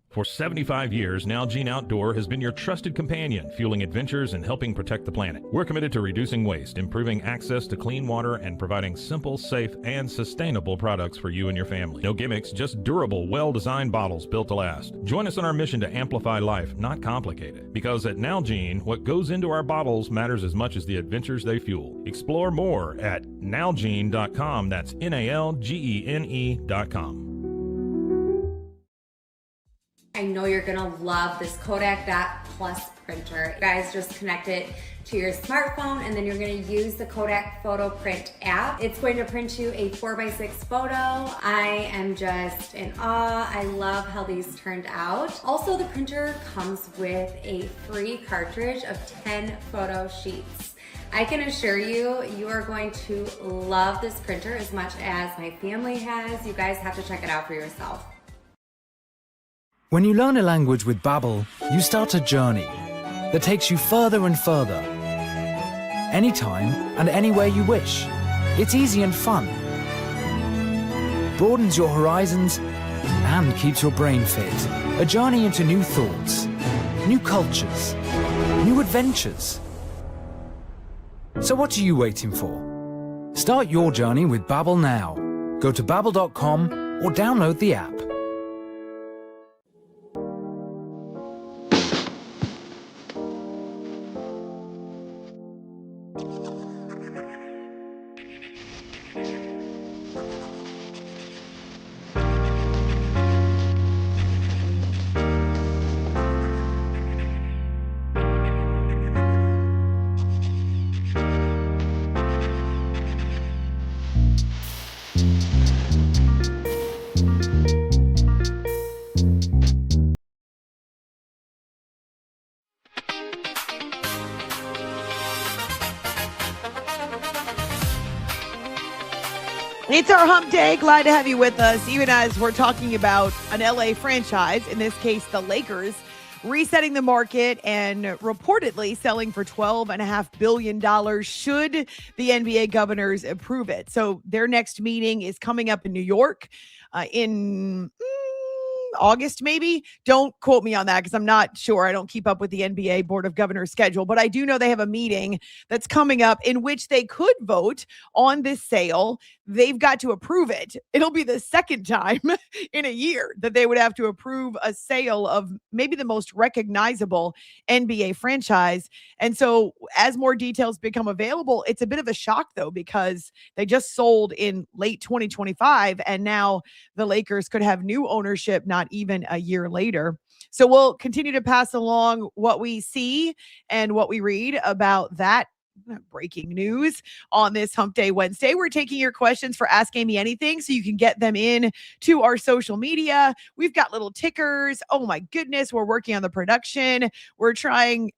For 75 years, Nalgene Outdoor has been your trusted companion, fueling adventures and helping protect the planet. We're committed to reducing waste, improving access to clean water, and providing simple, safe, and sustainable products for you and your family. No gimmicks, just durable, well-designed bottles built to last. Join us on our mission to amplify life, not complicate it. Because at Nalgene, what goes into our bottles matters as much as the adventures they fuel. Explore more at nalgene.com. That's NALGENE.com. I know you're gonna love this Kodak Dot Plus printer. You guys just connect it to your smartphone and then you're gonna use the Kodak Photo Print app. It's going to print you a 4x6 photo. I am just in awe. I love how these turned out. Also, the printer comes with a free cartridge of 10 photo sheets. I can assure you, you are going to love this printer as much as my family has. You guys have to check it out for yourself. When you learn a language with Babbel, you start a journey that takes you further and further. Anytime and anywhere you wish. It's easy and fun. Broadens your horizons and keeps your brain fit. A journey into new thoughts, new cultures, new adventures. So what are you waiting for? Start your journey with Babbel now. Go to babbel.com or download the app. It's our hump day. Glad to have you with us, even as we're talking about an LA franchise, in this case, the Lakers, resetting the market and reportedly selling for $12.5 billion should the NBA governors approve it. So their next meeting is coming up in New York in August, maybe. Don't quote me on that because I'm not sure. I don't keep up with the NBA Board of Governors schedule, but I do know they have a meeting that's coming up in which they could vote on this sale. They've got to approve it. It'll be the second time in a year that they would have to approve a sale of maybe the most recognizable NBA franchise. And so as more details become available, it's a bit of a shock though, because they just sold in late 2025 and now the Lakers could have new ownership not even a year later. So we'll continue to pass along what we see and what we read about that breaking news on this Hump Day Wednesday. We're taking your questions for Ask Amy Anything so you can get them in to our social media. We've got little tickers. Oh my goodness, we're working on the production. We're trying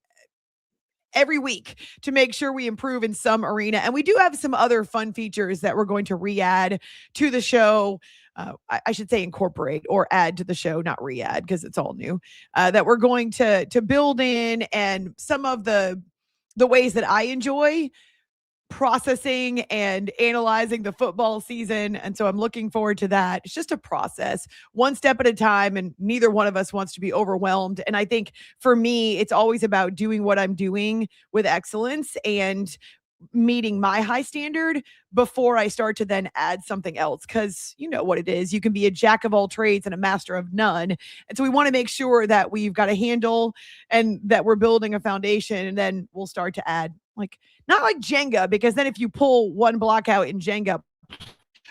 every week to make sure we improve in some arena. And we do have some other fun features that we're going to re-add to the show. I should say incorporate or add to the show, not re-add because it's all new, that we're going to build in, and some of the ways that I enjoy processing and analyzing the football season. And so I'm looking forward to that. It's just a process, one step at a time, and neither one of us wants to be overwhelmed. And I think for me, it's always about doing what I'm doing with excellence and meeting my high standard before I start to then add something else. Because you know what it is. You can be a jack of all trades and a master of none. And so we want to make sure that we've got a handle and that we're building a foundation, and then we'll start to add like, not like Jenga, because then if you pull one block out in Jenga,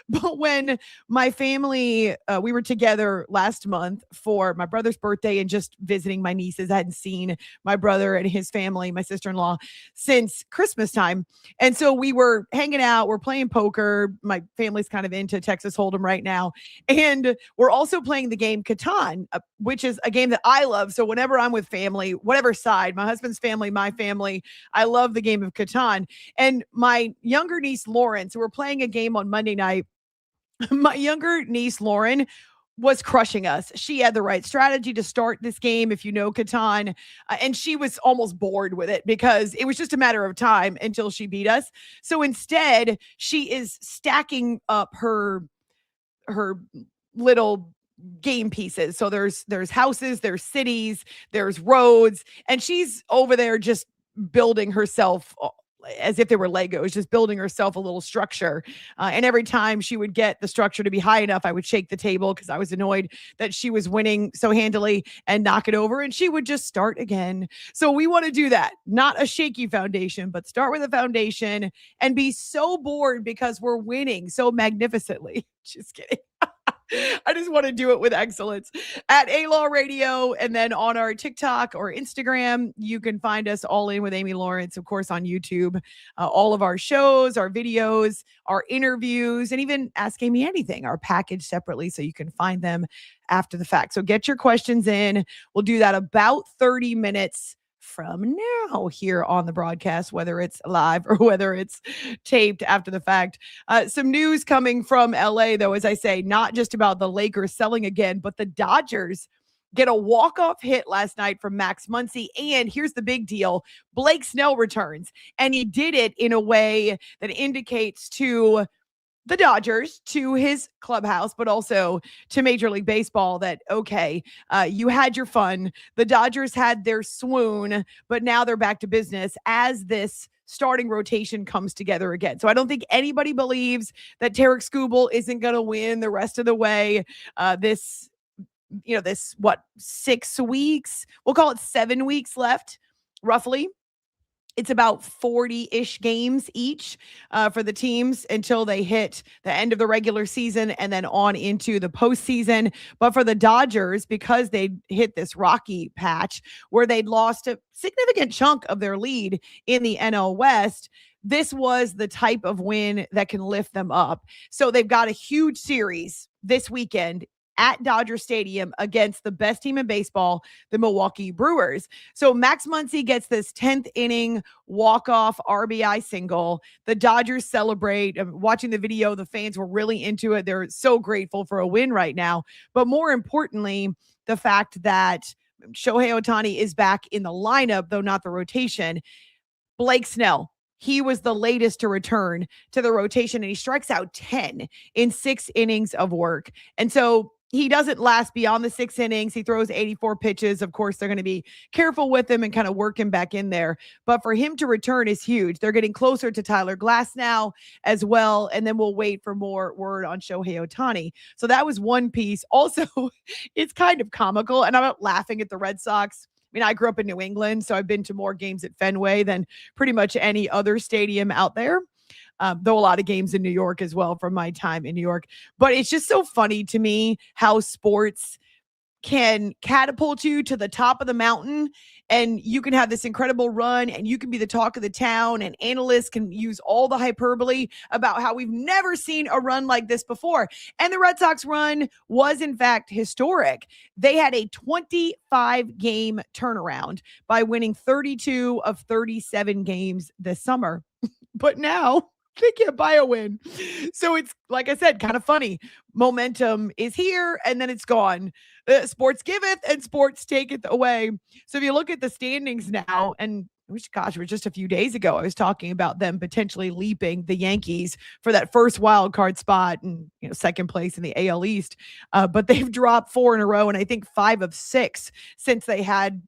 but when my family, we were together last month for my brother's birthday and just visiting my nieces. I hadn't seen my brother and his family, my sister-in-law, since Christmas time. And so we were hanging out, we're playing poker. My family's kind of into Texas Hold'em right now. And we're also playing the game Catan, which is a game that I love. So whenever I'm with family, whatever side, my husband's family, my family, I love the game of Catan. And my younger niece, Lauren, so we're playing a game on Monday night. My younger niece, Lauren, was crushing us. She had the right strategy to start this game, if you know Catan, and she was almost bored with it because it was just a matter of time until she beat us. So instead, she is stacking up her little game pieces. So there's houses, there's cities, there's roads, and she's over there just building herself as if they were Legos, just building herself a little structure. And every time she would get the structure to be high enough, I would shake the table because I was annoyed that she was winning so handily and knock it over, and she would just start again. So we want to do that. Not a shaky foundation, but start with a foundation and be so bored because we're winning so magnificently. Just kidding. I just want to do it with excellence at A-Law Radio. And then on our TikTok or Instagram, you can find us All In with Amy Lawrence, of course, on YouTube. All of our shows, our videos, our interviews, and even Ask Amy Anything are packaged separately so you can find them after the fact. So get your questions in. We'll do that about 30 minutes from now here on the broadcast, whether it's live or whether it's taped after the fact. Some news coming from LA, though, as I say, not just about the Lakers selling again, but the Dodgers get a walk-off hit last night from Max Muncy. And here's the big deal. Blake Snell returns, and he did it in a way that indicates to the Dodgers, to his clubhouse, but also to Major League Baseball that, okay, you had your fun. The Dodgers had their swoon, but now they're back to business as this starting rotation comes together again. So I don't think anybody believes that Tarik Skubal isn't going to win the rest of the way. This 6 weeks, we'll call it 7 weeks left, roughly. It's about 40-ish games each for the teams until they hit the end of the regular season and then on into the postseason. But for the Dodgers, because they hit this rocky patch where they'd lost a significant chunk of their lead in the NL West, this was the type of win that can lift them up. So they've got a huge series this weekend at Dodger Stadium against the best team in baseball, the Milwaukee Brewers. So Max Muncy gets this 10th inning walk-off RBI single. The Dodgers celebrate. Watching the video, the fans were really into it. They're so grateful for a win right now. But more importantly, the fact that Shohei Ohtani is back in the lineup, though not the rotation. Blake Snell, he was the latest to return to the rotation, and he strikes out 10 in 6 innings of work. And so he doesn't last beyond the 6 innings. He throws 84 pitches. Of course, they're going to be careful with him and kind of work him back in there. But for him to return is huge. They're getting closer to Tyler Glass now as well. And then we'll wait for more word on Shohei Ohtani. So that was one piece. Also, it's kind of comical, and I'm not laughing at the Red Sox. I mean, I grew up in New England, so I've been to more games at Fenway than pretty much any other stadium out there. Though a lot of games in New York as well from my time in New York. But it's just so funny to me how sports can catapult you to the top of the mountain, and you can have this incredible run, and you can be the talk of the town, and analysts can use all the hyperbole about how we've never seen a run like this before. And the Red Sox run was, in fact, historic. They had a 25-game turnaround by winning 32 of 37 games this summer. But now they can't buy a win. So it's, like I said, kind of funny. Momentum is here and then it's gone. Sports giveth and sports taketh away. So if you look at the standings now, and gosh, it was just a few days ago, I was talking about them potentially leaping the Yankees for that first wild card spot and second place in the AL East. But they've dropped 4 in a row, and I think 5 of 6 since they had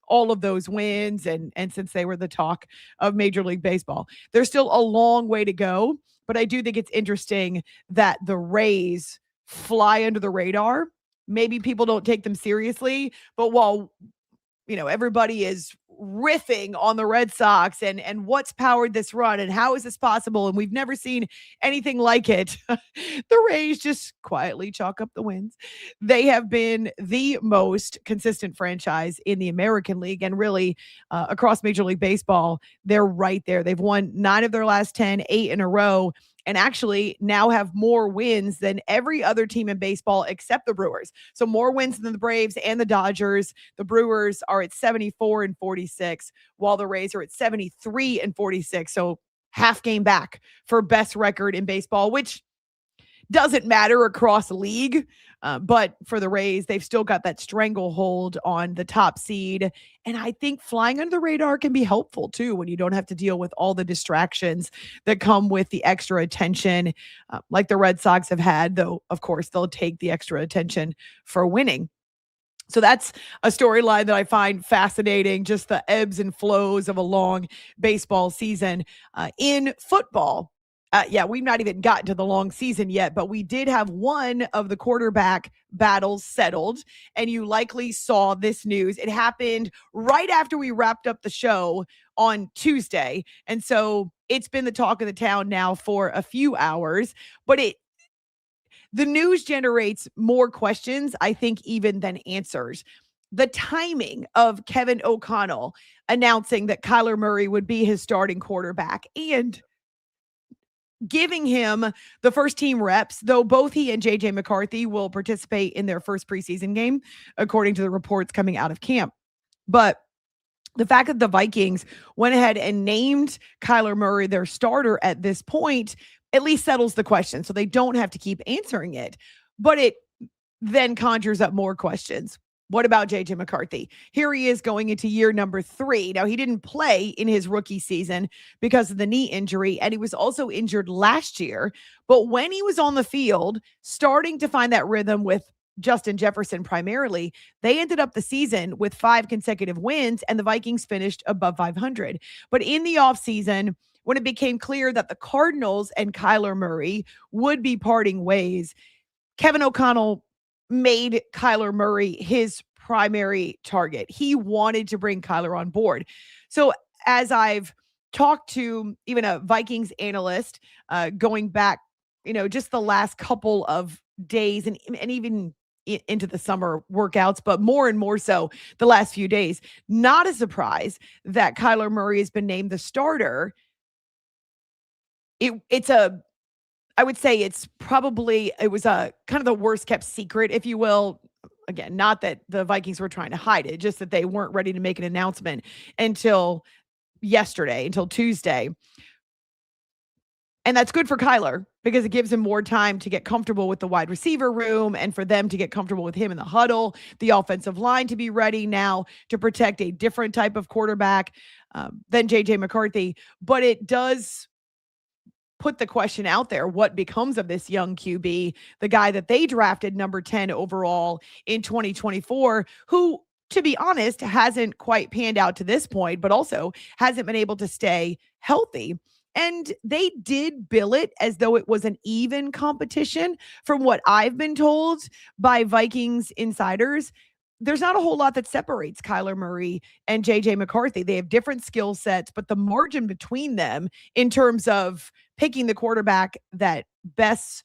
all of those wins and since they were the talk of Major League Baseball. There's still a long way to go, but I do think it's interesting that the Rays fly under the radar. Maybe people don't take them seriously, but while everybody is riffing on the Red Sox and what's powered this run and how is this possible? And we've never seen anything like it. The Rays just quietly chalk up the wins. They have been the most consistent franchise in the American League and really across Major League Baseball. They're right there. They've won 9 of their last 10, 8 in a row, and actually now have more wins than every other team in baseball except the Brewers. So more wins than the Braves and the Dodgers. The Brewers are at 74-46, while the Rays are at 73-46. So half game back for best record in baseball, which doesn't matter across the league. But for the Rays, they've still got that stranglehold on the top seed. And I think flying under the radar can be helpful too when you don't have to deal with all the distractions that come with the extra attention like the Red Sox have had, though, of course, they'll take the extra attention for winning. So that's a storyline that I find fascinating, just the ebbs and flows of a long baseball season. In football, we've not even gotten to the long season yet, but we did have one of the quarterback battles settled, and you likely saw this news. It happened right after we wrapped up the show on Tuesday, and so it's been the talk of the town now for a few hours, but the news generates more questions, I think, even than answers. The timing of Kevin O'Connell announcing that Kyler Murray would be his starting quarterback and giving him the first team reps, though both he and JJ McCarthy will participate in their first preseason game, according to the reports coming out of camp. But the fact that the Vikings went ahead and named Kyler Murray their starter at this point at least settles the question, so they don't have to keep answering it. But it then conjures up more questions. What about JJ McCarthy? Here he is going into year number 3. Now, he didn't play in his rookie season because of the knee injury, and he was also injured last year. But when he was on the field, starting to find that rhythm with Justin Jefferson primarily, they ended up the season with 5 consecutive wins, and the Vikings finished above 500. But in the offseason, when it became clear that the Cardinals and Kyler Murray would be parting ways, Kevin O'Connell made Kyler Murray his primary target. He wanted to bring Kyler on board. So as I've talked to even a Vikings analyst going back, just the last couple of days and even into the summer workouts, but more and more so the last few days, not a surprise that Kyler Murray has been named the starter. I would say it was a kind of the worst kept secret, if you will. Again, not that the Vikings were trying to hide it, just that they weren't ready to make an announcement until Tuesday. And that's good for Kyler because it gives him more time to get comfortable with the wide receiver room and for them to get comfortable with him in the huddle, the offensive line to be ready now to protect a different type of quarterback than JJ McCarthy. But it does put the question out there, what becomes of this young QB, the guy that they drafted number 10 overall in 2024, who, to be honest, hasn't quite panned out to this point, but also hasn't been able to stay healthy. And they did bill it as though it was an even competition. From what I've been told by Vikings insiders, there's not a whole lot that separates Kyler Murray and JJ McCarthy. They have different skill sets, but the margin between them in terms of picking the quarterback that best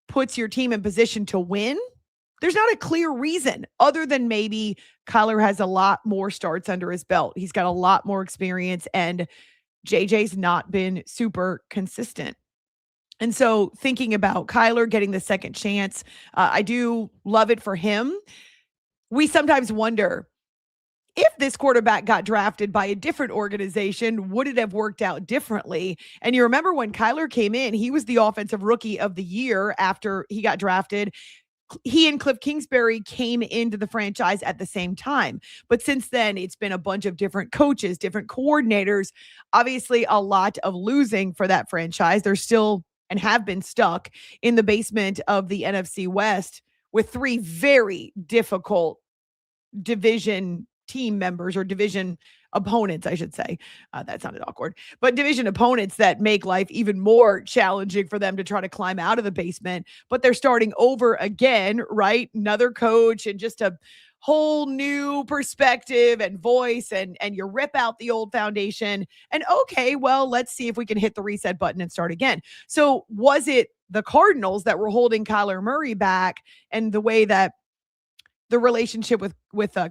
puts your team in position to win, there's not a clear reason other than maybe Kyler has a lot more starts under his belt. He's got a lot more experience, and JJ's not been super consistent. And so thinking about Kyler getting the second chance, I do love it for him. We sometimes wonder, if this quarterback got drafted by a different organization, would it have worked out differently? And you remember when Kyler came in, he was the offensive rookie of the year after he got drafted. He and Cliff Kingsbury came into the franchise at the same time. But since then, it's been a bunch of different coaches, different coordinators, obviously a lot of losing for that franchise. They're still and have been stuck in the basement of the NFC West with 3 very difficult division team members, or division opponents, I should say. That sounded awkward. But division opponents that make life even more challenging for them to try to climb out of the basement. But they're starting over again, right? Another coach and just a whole new perspective and voice, and you rip out the old foundation, and okay, well, let's see if we can hit the reset button and start again. So was it the Cardinals that were holding Kyler Murray back, and the way that the relationship with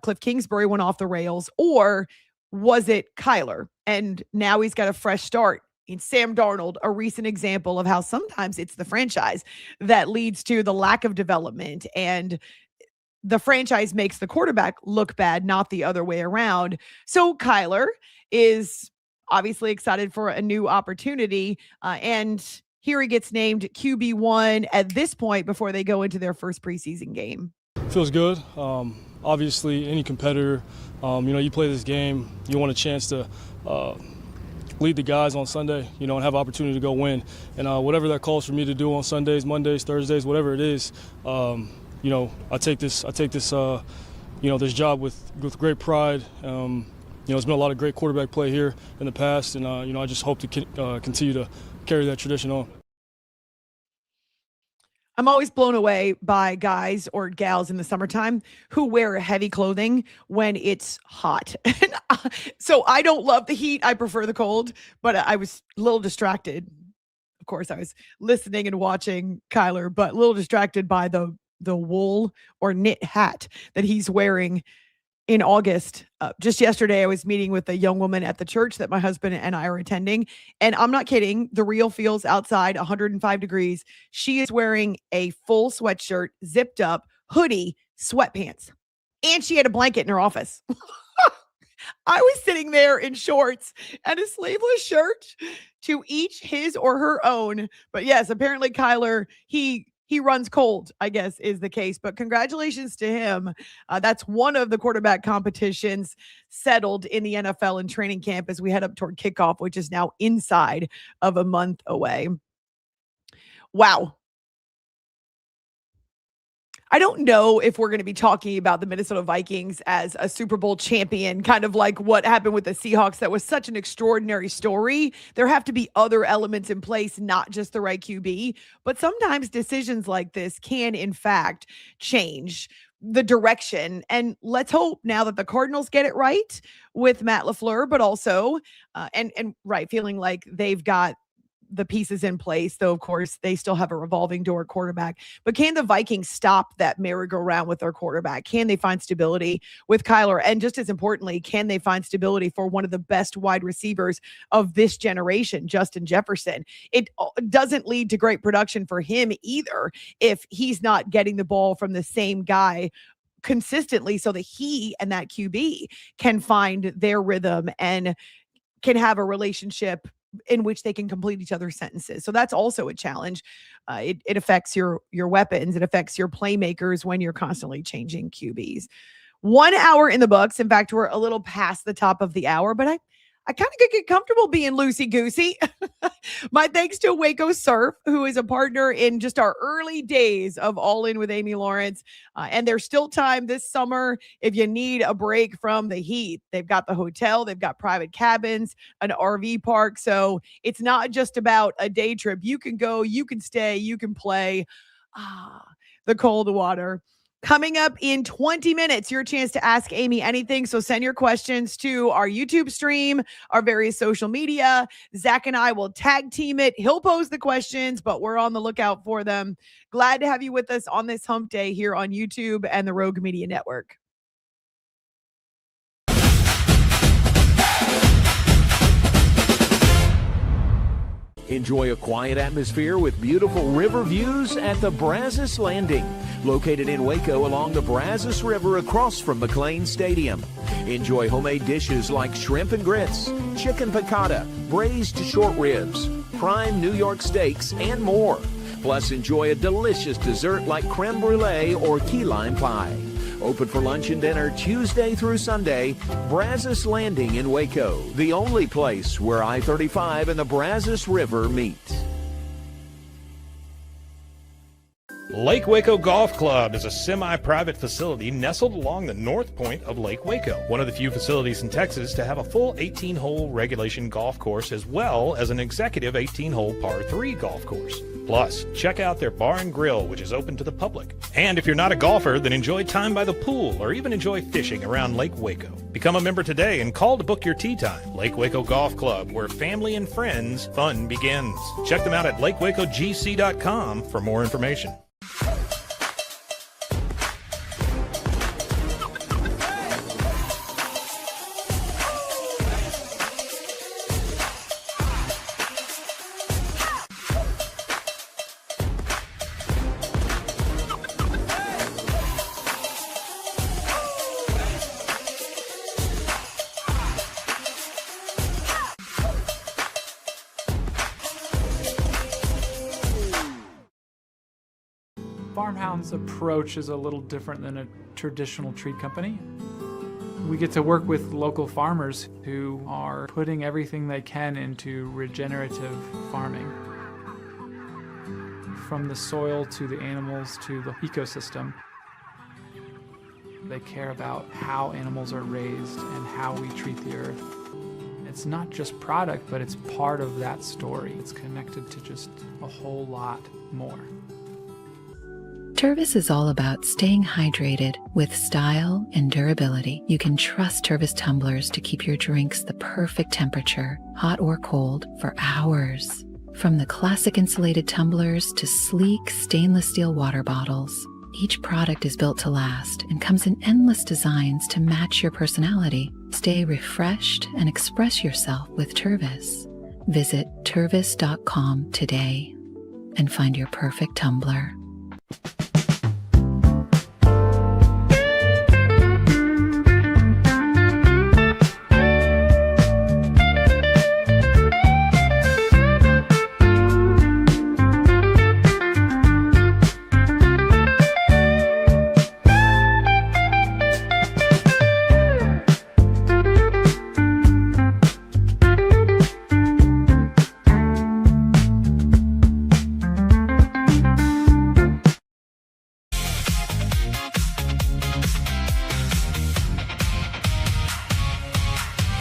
Cliff Kingsbury went off the rails, or was it Kyler? And now he's got a fresh start in Sam Darnold, a recent example of how sometimes it's the franchise that leads to the lack of development, and the franchise makes the quarterback look bad, not the other way around. So Kyler is obviously excited for a new opportunity, and here he gets named QB1 at this point before they go into their first preseason game. Feels good. Obviously, any competitor, you play this game, you want a chance to lead the guys on Sunday, and have opportunity to go win. And whatever that calls for me to do on Sundays, Mondays, Thursdays, whatever it is, I take this this job with great pride. There's been a lot of great quarterback play here in the past, and I just hope to continue to carry that tradition on. I'm always blown away by guys or gals in the summertime who wear heavy clothing when it's hot. So I don't love the heat. I prefer the cold, but I was a little distracted. Of course, I was listening and watching Kyler, but a little distracted by the wool or knit hat that he's wearing in August. Just yesterday, I was meeting with a young woman at the church that my husband and I are attending. And I'm not kidding. The real feels outside 105 degrees. She is wearing a full sweatshirt, zipped up, hoodie, sweatpants. And she had a blanket in her office. I was sitting there in shorts and a sleeveless shirt, to each his or her own. But yes, apparently Kyler, he runs cold, I guess, is the case. But congratulations to him. That's one of the quarterback competitions settled in the NFL in training camp as we head up toward kickoff, which is now inside of a month away. Wow. I don't know if we're going to be talking about the Minnesota Vikings as a Super Bowl champion, kind of like what happened with the Seahawks. That was such an extraordinary story. There have to be other elements in place, not just the right QB. But sometimes decisions like this can, in fact, change the direction. And let's hope now that the Cardinals get it right with Matt LaFleur, but also, feeling like they've got the pieces in place, though of course they still have a revolving door quarterback. But can the Vikings stop that merry-go-round with their quarterback? Can they find stability with Kyler? And just as importantly, can they find stability for one of the best wide receivers of this generation, Justin Jefferson? It doesn't lead to great production for him either if he's not getting the ball from the same guy consistently, so that he and that QB can find their rhythm and can have a relationship in which they can complete each other's sentences. So that's also a challenge. It affects your weapons. It affects your playmakers when you're constantly changing QBs. 1 hour in the books. In fact, we're a little past the top of the hour, but I kind of get comfortable being loosey-goosey. My thanks to Waco Surf, who is a partner in just our early days of All In with Amy Lawrence. And there's still time this summer if you need a break from the heat. They've got the hotel, they've got private cabins, an RV park. So it's not just about a day trip. You can go, you can stay, you can play. The cold water. Coming up in 20 minutes, your chance to ask Amy anything. So send your questions to our YouTube stream, our various social media. Zach and I will tag team it. He'll pose the questions, but we're on the lookout for them. Glad to have you with us on this hump day here on YouTube and the Rogue Media Network. Enjoy a quiet atmosphere with beautiful river views at the Brazos Landing, located in Waco along the Brazos River across from McLean Stadium. Enjoy homemade dishes like shrimp and grits, chicken piccata, braised short ribs, prime New York steaks, and more. Plus, enjoy a delicious dessert like creme brulee or key lime pie. Open for lunch and dinner Tuesday through Sunday. Brazos Landing in Waco, the only place where I-35 and the Brazos River meet. Lake Waco Golf Club is a semi-private facility nestled along the north point of Lake Waco, one of the few facilities in Texas to have a full 18-hole regulation golf course as well as an executive 18-hole par 3 golf course. Plus, check out their bar and grill, which is open to the public. And if you're not a golfer, then enjoy time by the pool or even enjoy fishing around Lake Waco. Become a member today and call to book your tee time. Lake Waco Golf Club, where family and friends fun begins. Check them out at lakewacogc.com for more information. Farmhound's approach is a little different than a traditional treat company. We get to work with local farmers who are putting everything they can into regenerative farming. From the soil to the animals to the ecosystem. They care about how animals are raised and how we treat the earth. It's not just product, but it's part of that story. It's connected to just a whole lot more. Tervis is all about staying hydrated with style and durability. You can trust Tervis tumblers to keep your drinks the perfect temperature, hot or cold, for hours. From the classic insulated tumblers to sleek stainless steel water bottles, each product is built to last and comes in endless designs to match your personality. Stay refreshed and express yourself with Tervis. Visit tervis.com today and find your perfect tumbler.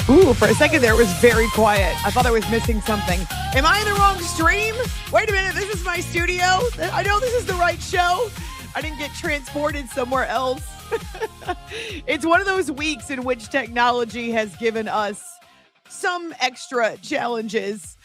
Ooh, for a second there, it was very quiet. I thought I was missing something. Am I in the wrong stream? Wait a minute, this is my studio. I know this is the right show. I didn't get transported somewhere else. It's one of those weeks in which technology has given us some extra challenges,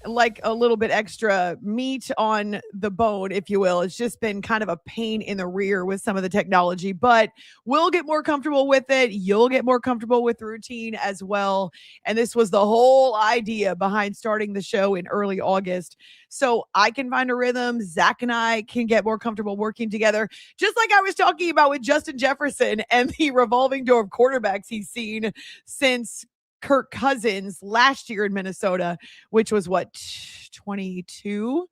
like a little bit extra meat on the bone, if you will. It's just been kind of a pain in the rear with some of the technology, but we'll get more comfortable with it. You'll get more comfortable with the routine as well. And this was the whole idea behind starting the show in early August. So I can find a rhythm. Zach and I can get more comfortable working together. Just like I was talking about with Justin Jefferson and the revolving door of quarterbacks he's seen since Kirk Cousins last year in Minnesota, which was what, 23.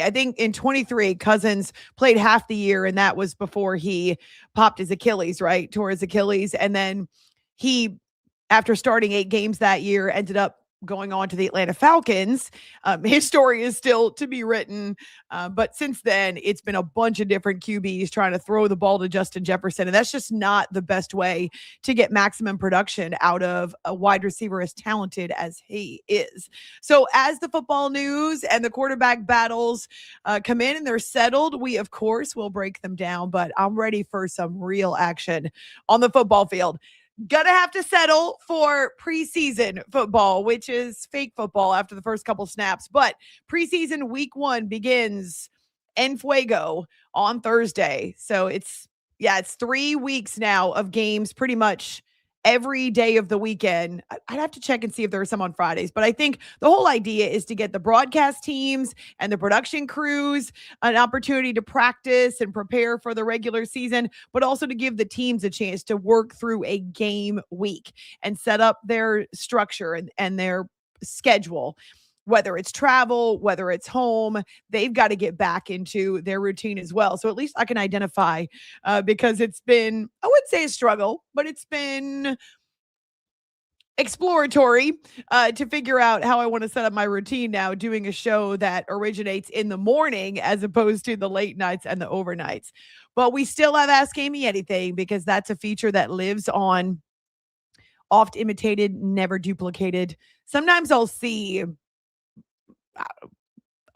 I think in 23, Cousins played half the year, and that was before he popped his Achilles, right? Tore his Achilles. And then he, after starting 8 games that year, ended up going on to the Atlanta Falcons. His story is still to be written. But since then, it's been a bunch of different QBs trying to throw the ball to Justin Jefferson. And that's just not the best way to get maximum production out of a wide receiver as talented as he is. So as the football news and the quarterback battles come in and they're settled, we, of course, will break them down. But I'm ready for some real action on the football field. Gonna have to settle for preseason football, which is fake football after the first couple snaps. But preseason week 1 begins en fuego on Thursday. So it's 3 weeks now of games pretty much every day of the weekend. I'd have to check and see if there are some on Fridays, but I think the whole idea is to get the broadcast teams and the production crews an opportunity to practice and prepare for the regular season, but also to give the teams a chance to work through a game week and set up their structure and their schedule. Whether it's travel, whether it's home, they've got to get back into their routine as well. So at least I can identify because it's been, I wouldn't say a struggle, but it's been exploratory to figure out how I want to set up my routine now, doing a show that originates in the morning as opposed to the late nights and the overnights. But we still have Ask Amy Anything because that's a feature that lives on, oft imitated, never duplicated. Sometimes I'll see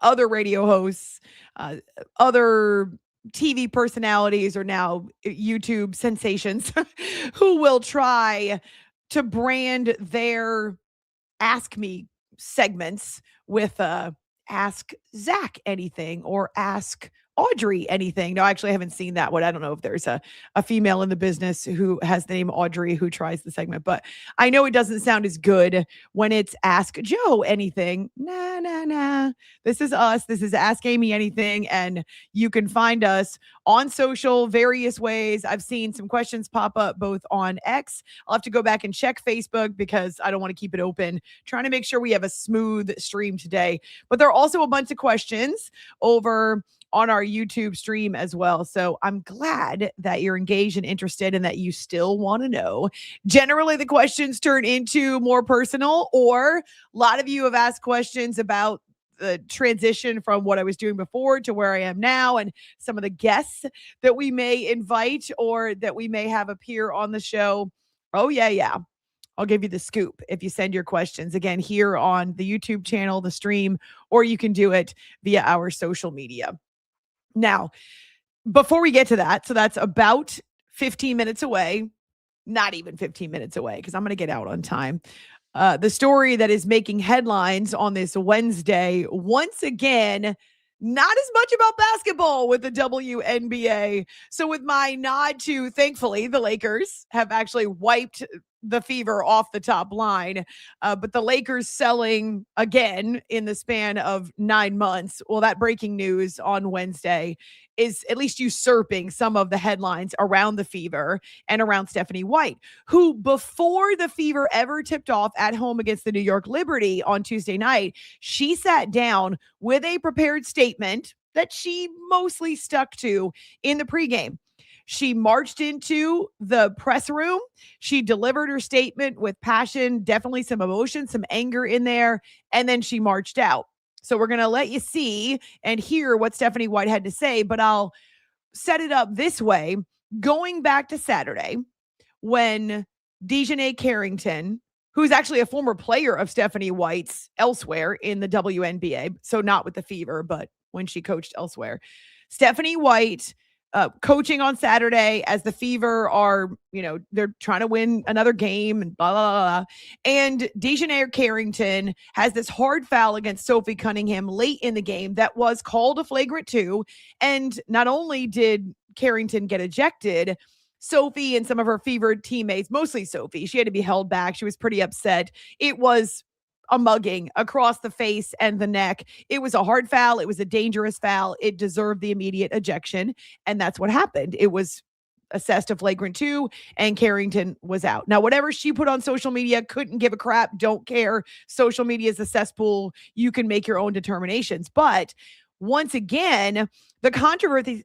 other radio hosts, other TV personalities, or now YouTube sensations who will try to brand their Ask Me segments with Ask Zach anything or Ask Audrey anything. No, actually, I haven't seen that one. I don't know if there's a female in the business who has the name Audrey who tries the segment, but I know it doesn't sound as good when it's Ask Joe anything. Nah. This is us. This is Ask Amy anything. And you can find us on social various ways. I've seen some questions pop up both on X. I'll have to go back and check Facebook because I don't want to keep it open. Trying to make sure we have a smooth stream today. But there are also a bunch of questions over on our YouTube stream as well. So I'm glad that you're engaged and interested and that you still want to know. Generally, the questions turn into more personal, or a lot of you have asked questions about the transition from what I was doing before to where I am now, and some of the guests that we may invite or that we may have appear on the show. Oh, yeah. I'll give you the scoop if you send your questions again here on the YouTube channel, the stream, or you can do it via our social media. Now, before we get to that, so that's about 15 minutes away, not even 15 minutes away, because I'm going to get out on time. The story that is making headlines on this Wednesday, once again, not as much about basketball with the WNBA. So with my nod to, thankfully, the Lakers have actually wiped the Fever off the top line. But the Lakers selling again in the span of 9 months. Well, that breaking news on Wednesday is at least usurping some of the headlines around the Fever and around Stephanie White, who before the Fever ever tipped off at home against the New York Liberty on Tuesday night, she sat down with a prepared statement that she mostly stuck to in the pregame. She marched into the press room. She delivered her statement with passion, definitely some emotion, some anger in there, and then she marched out. So we're going to let you see and hear what Stephanie White had to say, but I'll set it up this way. Going back to Saturday, when DiJonai Carrington, who's actually a former player of Stephanie White's elsewhere in the WNBA, so not with the Fever, but when she coached elsewhere, Stephanie White coaching on Saturday as the Fever are, they're trying to win another game and blah, blah, blah. And DiJonai Carrington has this hard foul against Sophie Cunningham late in the game that was called a flagrant 2. And not only did Carrington get ejected, Sophie and some of her Fever teammates, mostly Sophie, she had to be held back. She was pretty upset. It was a mugging across the face and the neck. It was a hard foul. It was a dangerous foul. It deserved the immediate ejection. And that's what happened. It was assessed a flagrant 2 and Carrington was out. Now, whatever she put on social media, couldn't give a crap, don't care. Social media is a cesspool. You can make your own determinations. But once again, the controversy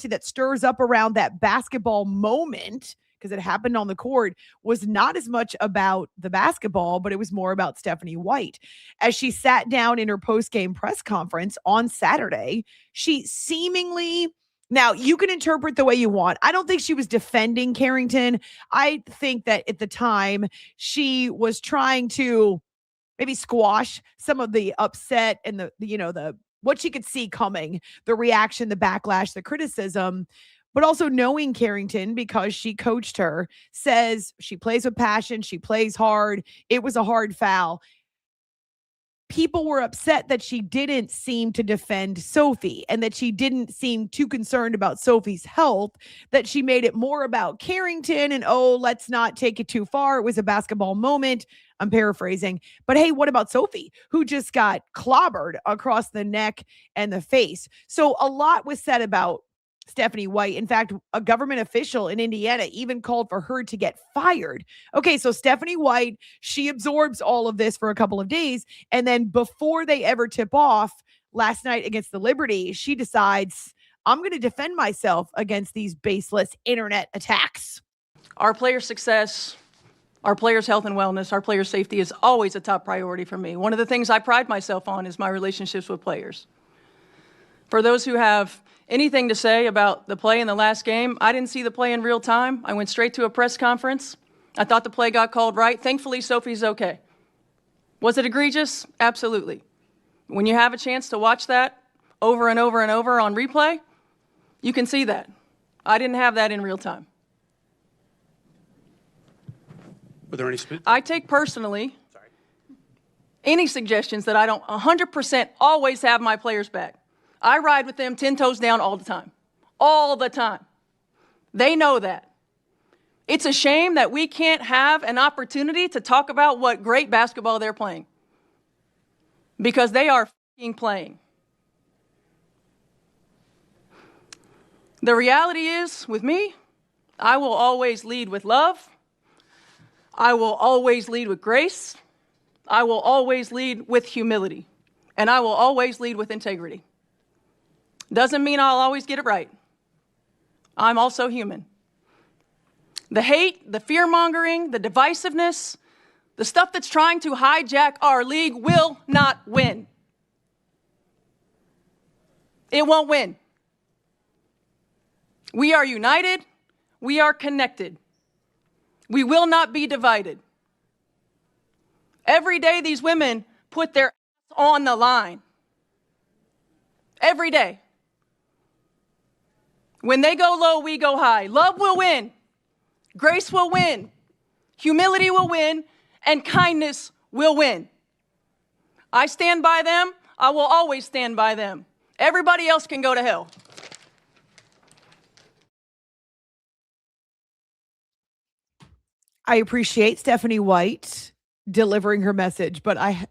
that stirs up around that basketball moment, because it happened on the court, was not as much about the basketball, but it was more about Stephanie White. As she sat down in her post-game press conference on Saturday, she seemingly, now you can interpret the way you want. I don't think she was defending Carrington. I think that at the time she was trying to maybe squash some of the upset and the what she could see coming, the reaction, the backlash, the criticism. But also knowing Carrington, because she coached her, says she plays with passion. She plays hard. It was a hard foul. People were upset that she didn't seem to defend Sophie and that she didn't seem too concerned about Sophie's health, that she made it more about Carrington and, let's not take it too far. It was a basketball moment. I'm paraphrasing. But hey, what about Sophie, who just got clobbered across the neck and the face? So a lot was said about Stephanie White. In fact, a government official in Indiana even called for her to get fired. Okay, so Stephanie White, she absorbs all of this for a couple of days. And then before they ever tip off last night against the Liberty, she decides, I'm going to defend myself against these baseless internet attacks. Our players' success, our players' health and wellness, our players' safety is always a top priority for me. One of the things I pride myself on is my relationships with players. For those who have anything to say about the play in the last game, I didn't see the play in real time. I went straight to a press conference. I thought the play got called right. Thankfully, Sophie's okay. Was it egregious? Absolutely. When you have a chance to watch that over and over and over on replay, you can see that. I didn't have that in real time. Were there any I take personally any suggestions that I don't 100% always have my players back. I ride with them 10 toes down all the time. All the time. They know that. It's a shame that we can't have an opportunity to talk about what great basketball they're playing. Because they are f***ing playing. The reality is, with me, I will always lead with love. I will always lead with grace. I will always lead with humility. And I will always lead with integrity. Doesn't mean I'll always get it right. I'm also human. The hate, the fear-mongering, the divisiveness, the stuff that's trying to hijack our league will not win. It won't win. We are united. We are connected. We will not be divided. Every day these women put their ass on the line. Every day. When they go low, we go high. Love will win. Grace will win. Humility will win. And kindness will win. I stand by them. I will always stand by them. Everybody else can go to hell. I appreciate Stephanie White delivering her message, but I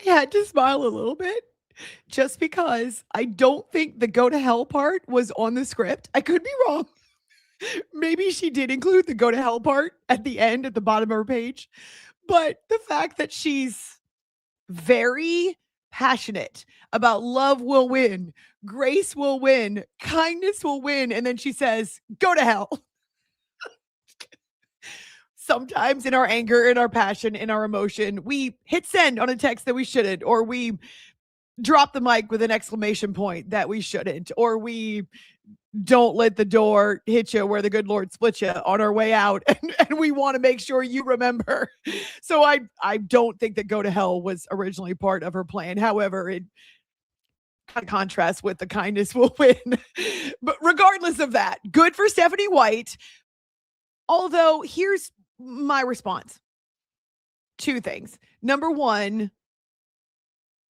had to smile a little bit just because I don't think the go to hell part was on the script. I could be wrong. Maybe she did include the go to hell part at the end, at the bottom of her page. But the fact that she's very passionate about love will win, grace will win, kindness will win. And then she says, go to hell. Sometimes in our anger, in our passion, in our emotion, we hit send on a text that we shouldn't, or we drop the mic with an exclamation point that we shouldn't, or we don't let the door hit you where the good Lord split you on our way out. And we want to make sure you remember. So I don't think that go to hell was originally part of her plan. However, it kind of contrasts with the kindness will win. But regardless of that, good for Stephanie White. Although here's my response. Two things. Number one,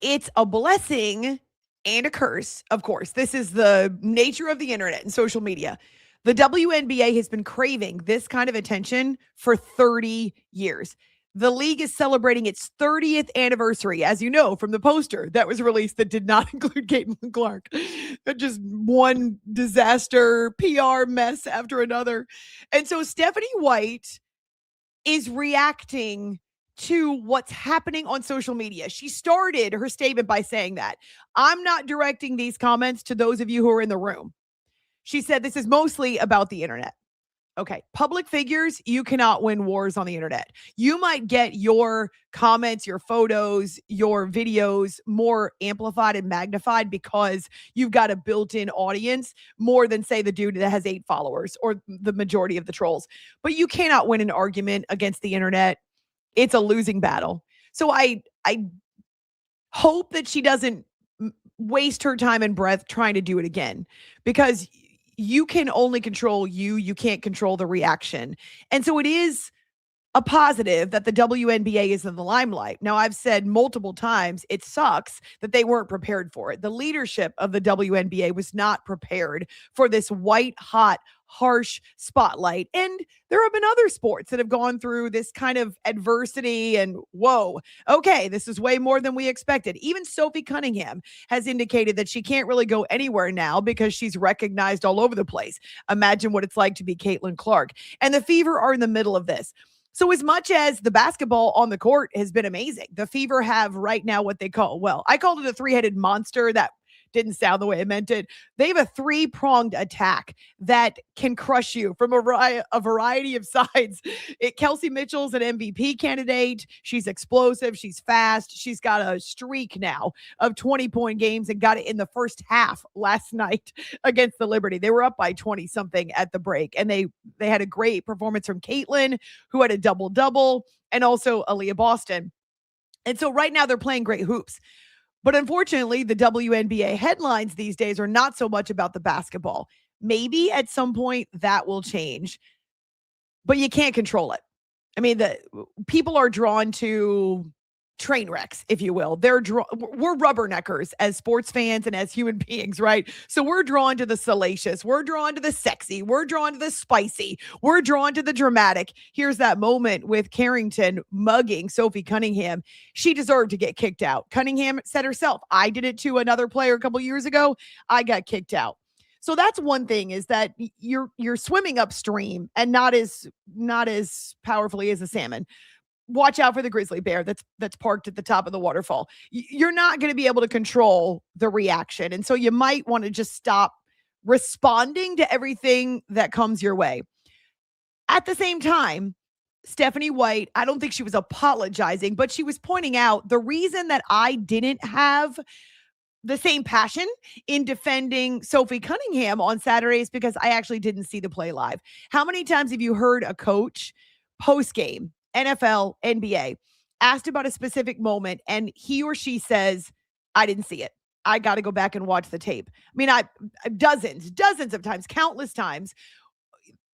it's a blessing and a curse, of course. This is the nature of the internet and social media. The WNBA has been craving this kind of attention for 30 years. The league is celebrating its 30th anniversary, as you know, from the poster that was released that did not include Caitlin Clark. Just one disaster, PR mess after another. And so Stephanie White is reacting to what's happening on social media. She started her statement by saying that I'm not directing these comments to those of you who are in the room. She said this is mostly about the internet. Okay, public figures, you cannot win wars on the internet. You might get your comments, your photos, your videos more amplified and magnified because you've got a built-in audience more than, say, the dude that has 8 followers or the majority of the trolls. But you cannot win an argument against the internet. It's a losing battle. So I hope that she doesn't waste her time and breath trying to do it again, because you can only control you. You can't control the reaction. And so it is a positive that the WNBA is in the limelight. Now, I've said multiple times, it sucks that they weren't prepared for it. The leadership of the WNBA was not prepared for this white hot, harsh spotlight. And there have been other sports that have gone through this kind of adversity and whoa, okay, this is way more than we expected. Even Sophie Cunningham has indicated that she can't really go anywhere now because she's recognized all over the place. Imagine what it's like to be Caitlin Clark. And the Fever are in the middle of this. So as much as the basketball on the court has been amazing, the Fever have right now what they call, well, I called it a 3-headed monster. That didn't sound the way I meant it. They have a 3-pronged attack that can crush you from a variety of sides. Kelsey Mitchell's an MVP candidate. She's explosive. She's fast. She's got a streak now of 20-point games and got it in the first half last night against the Liberty. They were up by 20-something at the break, and they had a great performance from Caitlin, who had a double-double, and also Aaliyah Boston. And so right now they're playing great hoops. But unfortunately, the WNBA headlines these days are not so much about the basketball. Maybe at some point that will change, but you can't control it. I mean, the people are drawn to train wrecks, if you will. We're rubberneckers as sports fans and as human beings, right? So we're drawn to the salacious. We're drawn to the sexy. We're drawn to the spicy. We're drawn to the dramatic. Here's that moment with Carrington mugging Sophie Cunningham. She deserved to get kicked out. Cunningham said herself, I did it to another player a couple years ago. I got kicked out. So that's one thing, is that you're swimming upstream and not as powerfully as a salmon. Watch out for the grizzly bear that's parked at the top of the waterfall. You're not going to be able to control the reaction. And so you might want to just stop responding to everything that comes your way. At the same time, Stephanie White, I don't think she was apologizing, but she was pointing out the reason that I didn't have the same passion in defending Sophie Cunningham on Saturday is because I actually didn't see the play live. How many times have you heard a coach post-game, NFL, NBA, asked about a specific moment and he or she says, I didn't see it. I got to go back and watch the tape. I mean, dozens of times, countless times,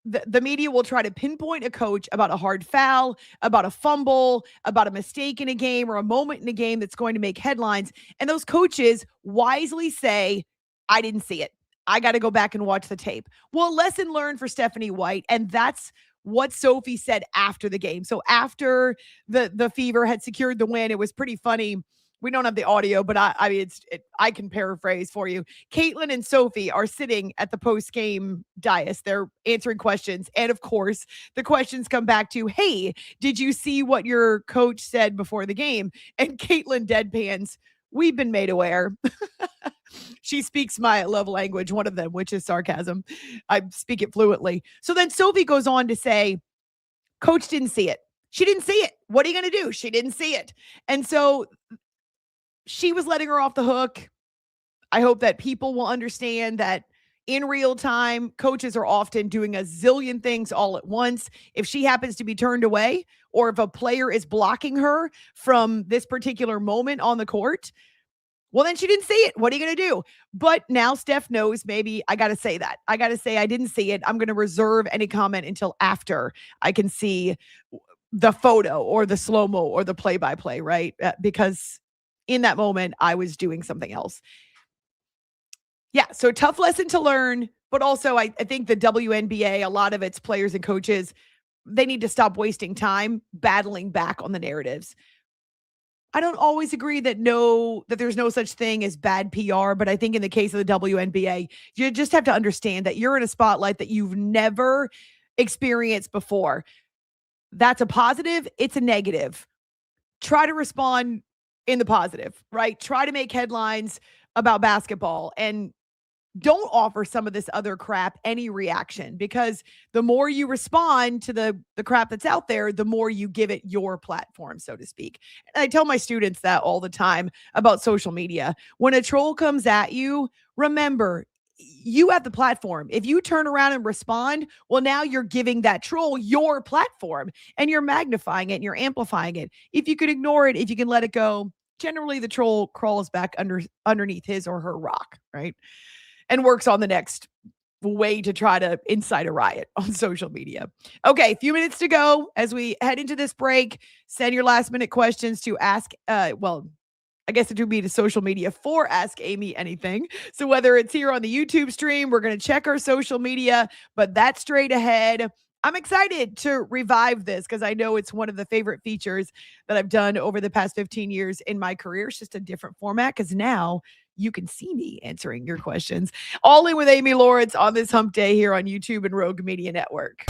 the media will try to pinpoint a coach about a hard foul, about a fumble, about a mistake in a game or a moment in a game that's going to make headlines. And those coaches wisely say, I didn't see it. I got to go back and watch the tape. Well, lesson learned for Stephanie White. And that's what Sophie said after the game. So after the Fever had secured the win, it was pretty funny. We don't have the audio, but I can paraphrase for you. Caitlin and Sophie are sitting at the post-game dais. They're answering questions. And of course, the questions come back to, hey, did you see what your coach said before the game? And Caitlin deadpans, we've been made aware. She speaks my love language, one of them, which is sarcasm. I speak it fluently. So then Sophie goes on to say, coach didn't see it. She didn't see it. What are you going to do? She didn't see it. And so she was letting her off the hook. I hope that people will understand that in real time, coaches are often doing a zillion things all at once. If she happens to be turned away, or if a player is blocking her from this particular moment on the court, well, then she didn't see it. What are you going to do? But now Steph knows, maybe I got to say that. I got to say I didn't see it. I'm going to reserve any comment until after I can see the photo or the slow-mo or the play-by-play, right? Because in that moment, I was doing something else. Yeah, so tough lesson to learn. But also, I think the WNBA, a lot of its players and coaches, they need to stop wasting time battling back on the narratives. I don't always agree that there's no such thing as bad PR, but I think in the case of the WNBA, you just have to understand that you're in a spotlight that you've never experienced before. That's a positive. It's a negative. Try to respond in the positive, right? Try to make headlines about basketball and don't offer some of this other crap any reaction, because the more you respond to the crap that's out there, the more you give it your platform, so to speak. And I tell my students that all the time about social media. When a troll comes at you, remember, you have the platform. If you turn around and respond, well, now you're giving that troll your platform and you're magnifying it and you're amplifying it. If you can ignore it, if you can let it go, generally the troll crawls back underneath his or her rock, right? And works on the next way to try to incite a riot on social media. Okay, a few minutes to go as we head into this break. Send your last minute questions to ask, I guess it would be to social media for Ask Amy Anything. So whether it's here on the YouTube stream, we're going to check our social media, but that's straight ahead. I'm excited to revive this because I know it's one of the favorite features that I've done over the past 15 years in my career. It's just a different format because now you can see me answering your questions. All in with Amy Lawrence on this hump day here on YouTube and Rogue Media Network.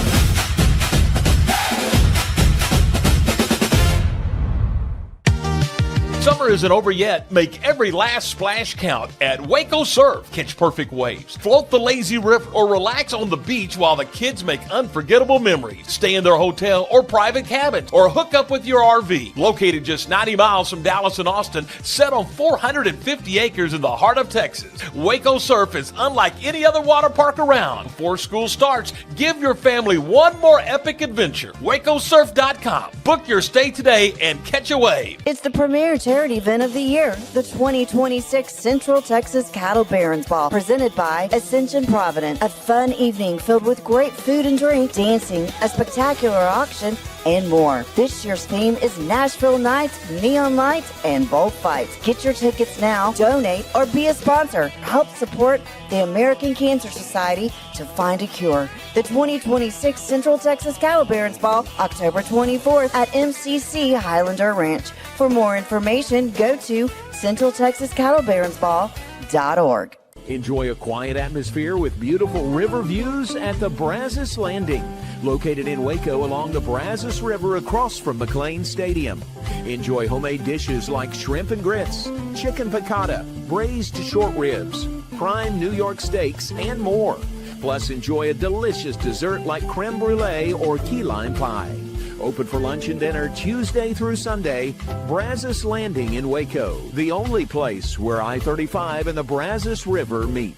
Summer isn't over yet. Make every last splash count at Waco Surf. Catch perfect waves, float the lazy river, or relax on the beach while the kids make unforgettable memories. Stay in their hotel or private cabins, or hook up with your RV. Located just 90 miles from Dallas and Austin, set on 450 acres in the heart of Texas, Waco Surf is unlike any other water park around. Before school starts, give your family one more epic adventure. WacoSurf.com. Book your stay today and catch a wave. It's the premier charity event of the year, the 2026 Central Texas Cattle Barons Ball, presented by Ascension Provident. A fun evening filled with great food and drink, dancing, a spectacular auction, and more. This year's theme is Nashville Nights, Neon Lights, and Bullfights. Get your tickets now, donate, or be a sponsor. Help support the American Cancer Society to find a cure. The 2026 Central Texas Cattle Barons Ball, October 24th at MCC Highlander Ranch. For more information, go to centraltexascattlebaronsball.org. Enjoy a quiet atmosphere with beautiful river views at the Brazos Landing, located in Waco along the Brazos River across from McLean Stadium. Enjoy homemade dishes like shrimp and grits, chicken piccata, braised short ribs, prime New York steaks, and more. Plus, enjoy a delicious dessert like creme brulee or key lime pie. Open for lunch and dinner Tuesday through Sunday. Brazos Landing in Waco, the only place where I-35 and the Brazos River meet.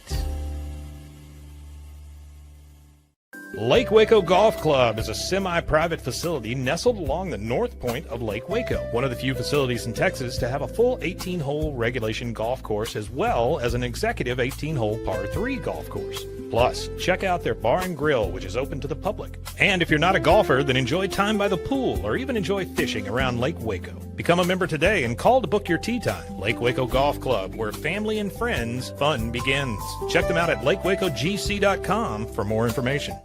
Lake Waco Golf Club is a semi-private facility nestled along the north point of Lake Waco, one of the few facilities in Texas to have a full 18-hole regulation golf course as well as an executive 18-hole par 3 golf course. Plus, check out their bar and grill, which is open to the public. And if you're not a golfer, then enjoy time by the pool or even enjoy fishing around Lake Waco. Become a member today and call to book your tee time. Lake Waco Golf Club, where family and friends fun begins. Check them out at lakewacogc.com for more information.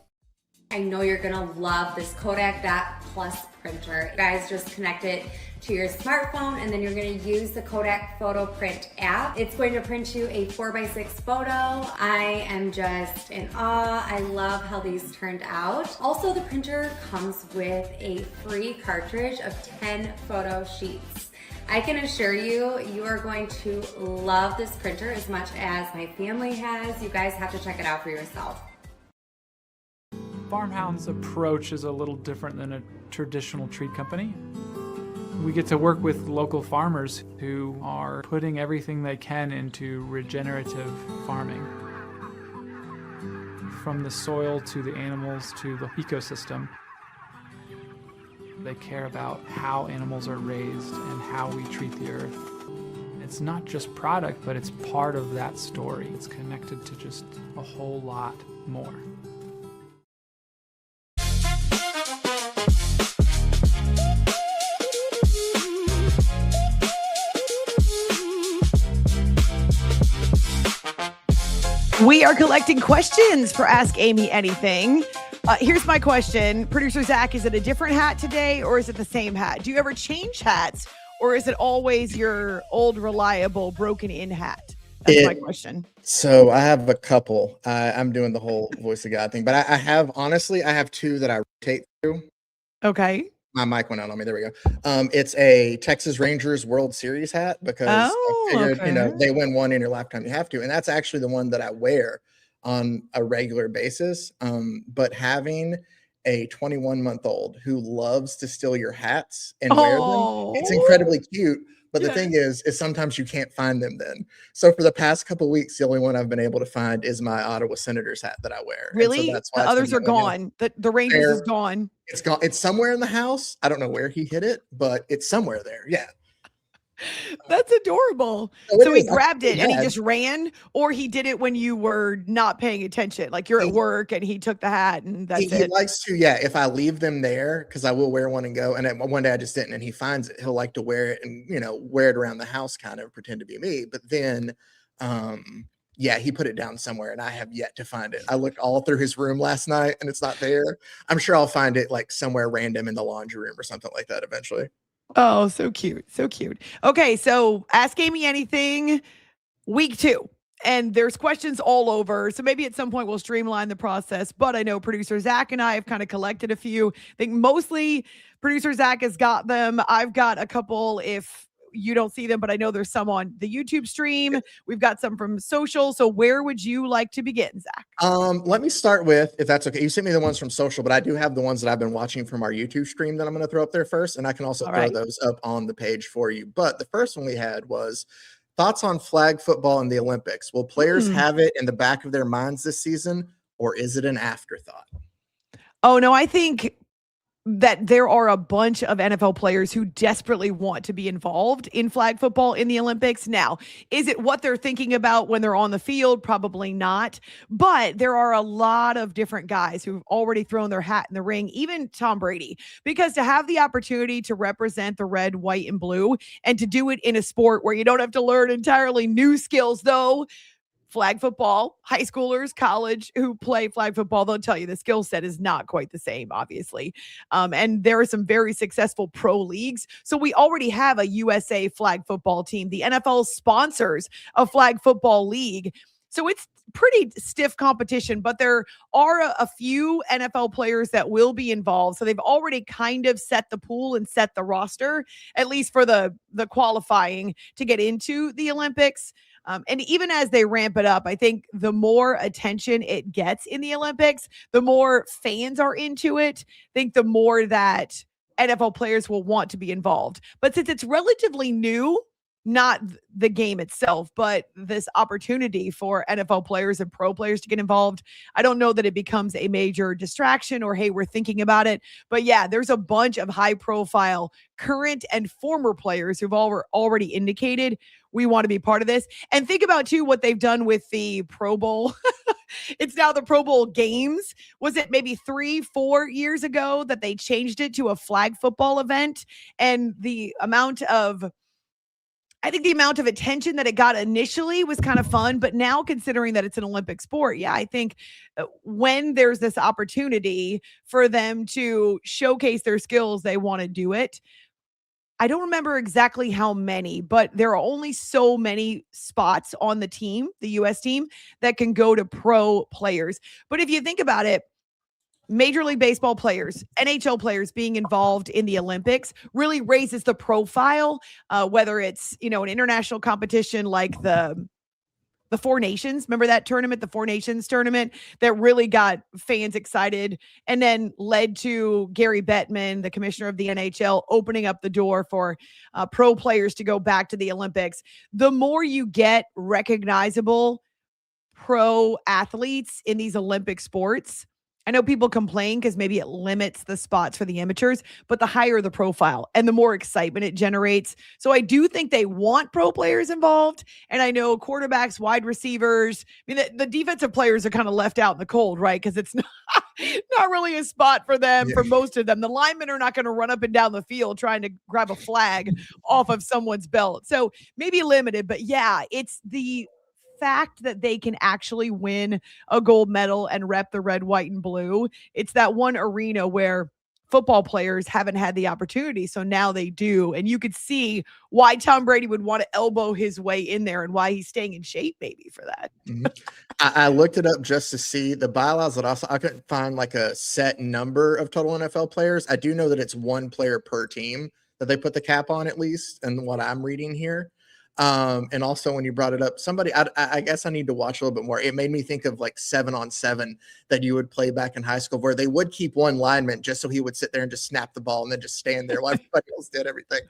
I know you're gonna love this Kodak Dot Plus printer. You guys just connect it to your smartphone and then you're gonna use the Kodak Photo Print app. It's going to print you a 4x6 photo. I am just in awe. I love how these turned out. Also, the printer comes with a free cartridge of 10 photo sheets. I can assure you, you are going to love this printer as much as my family has. You guys have to check it out for yourself. Farmhound's approach is a little different than a traditional treat company. We get to work with local farmers who are putting everything they can into regenerative farming. From the soil to the animals to the ecosystem. They care about how animals are raised and how we treat the earth. It's not just product, but it's part of that story. It's connected to just a whole lot more. We are collecting questions for Ask Amy Anything. Here's my question. Producer Zach, is it a different hat today or is it the same hat? Do you ever change hats or is it always your old, reliable, broken-in hat? That's my question. So I have a couple. I'm doing the whole voice of God thing, but I have two that I rotate through. Okay. My mic went out on me. There we go. It's a Texas Rangers World Series hat because I figured, they win one in your lifetime. You have to. And that's actually the one that I wear on a regular basis. But having a 21-month-old who loves to steal your hats and wear them, it's incredibly cute. But the thing is sometimes you can't find them then. So for the past couple of weeks, the only one I've been able to find is my Ottawa Senators hat that I wear. Really? So that's why the others are gone. The Rangers is gone. It's gone. It's somewhere in the house. I don't know where he hid it, but it's somewhere there. Yeah. That's adorable. So he grabbed it and he just ran, or he did it when you were not paying attention. Like you're at work and he took the hat and that's it. He likes to, if I leave them there, because I will wear one and go. And then one day I just didn't, and he finds it. He'll like to wear it and, wear it around the house, kind of pretend to be me. But then, he put it down somewhere and I have yet to find it. I looked all through his room last night and it's not there. I'm sure I'll find it like somewhere random in the laundry room or something like that eventually. Oh, so cute. So cute. Okay, so Ask Amy Anything, week 2. And there's questions all over. So maybe at some point we'll streamline the process. But I know producer Zach and I have kind of collected a few. I think mostly producer Zach has got them. I've got a couple if you don't see them, but I know there's some on the YouTube stream. We've got some from social. So where would you like to begin, Zach? Let me start with, if that's okay. You sent me the ones from social, but I do have the ones that I've been watching from our YouTube stream that I'm going to throw up there first, and I can also throw those up on the page for you. But the first one we had was thoughts on flag football in the Olympics. Will players have it in the back of their minds this season, or is it an afterthought? Oh, no, I think that there are a bunch of NFL players who desperately want to be involved in flag football in the Olympics. Now, is it what they're thinking about when they're on the field? Probably not. But there are a lot of different guys who've already thrown their hat in the ring, even Tom Brady, because to have the opportunity to represent the red, white, and blue and to do it in a sport where you don't have to learn entirely new skills, though, flag football, high schoolers, college who play flag football, they'll tell you the skill set is not quite the same, obviously. And there are some very successful pro leagues. So we already have a USA flag football team. The NFL sponsors a flag football league. So it's pretty stiff competition, but there are a few NFL players that will be involved. So they've already kind of set the pool and set the roster, at least for the qualifying to get into the Olympics. And even as they ramp it up, I think the more attention it gets in the Olympics, the more fans are into it. I think the more that NFL players will want to be involved. But since it's relatively new, not the game itself, but this opportunity for NFL players and pro players to get involved, I don't know that it becomes a major distraction or, hey, we're thinking about it. But yeah, there's a bunch of high profile current and former players who've already indicated we want to be part of this. And think about, too, what they've done with the Pro Bowl. It's now the Pro Bowl games. Was it maybe 3-4 years ago that they changed it to a flag football event? And the amount of attention that it got initially was kind of fun, but now considering that it's an Olympic sport, yeah, I think when there's this opportunity for them to showcase their skills, they want to do it. I don't remember exactly how many, but there are only so many spots on the team, the US team, that can go to pro players. But if you think about it, Major League Baseball players, NHL players being involved in the Olympics really raises the profile, whether it's, an international competition like the Four Nations. Remember that tournament, the Four Nations tournament that really got fans excited and then led to Gary Bettman, the commissioner of the NHL, opening up the door for pro players to go back to the Olympics. The more you get recognizable pro athletes in these Olympic sports, I know people complain because maybe it limits the spots for the amateurs, but the higher the profile and the more excitement it generates. So I do think they want pro players involved. And I know quarterbacks, wide receivers, the defensive players are kind of left out in the cold, right? Because it's not really a spot for them, for most of them. The linemen are not going to run up and down the field trying to grab a flag off of someone's belt. So maybe limited, but yeah, it's the fact that they can actually win a gold medal and rep the red, white, and blue. It's that one arena where football players haven't had the opportunity. So now they do. And you could see why Tom Brady would want to elbow his way in there and why he's staying in shape maybe for that. I looked it up just to see the bylaws that I couldn't find like a set number of total NFL players. I do know that it's one player per team that they put the cap on, at least, and what I'm reading here. And also when you brought it up, I guess I need to watch a little bit more. It made me think of like 7-on-7 that you would play back in high school, where they would keep one lineman just so he would sit there and just snap the ball and then just stand there while everybody else did everything.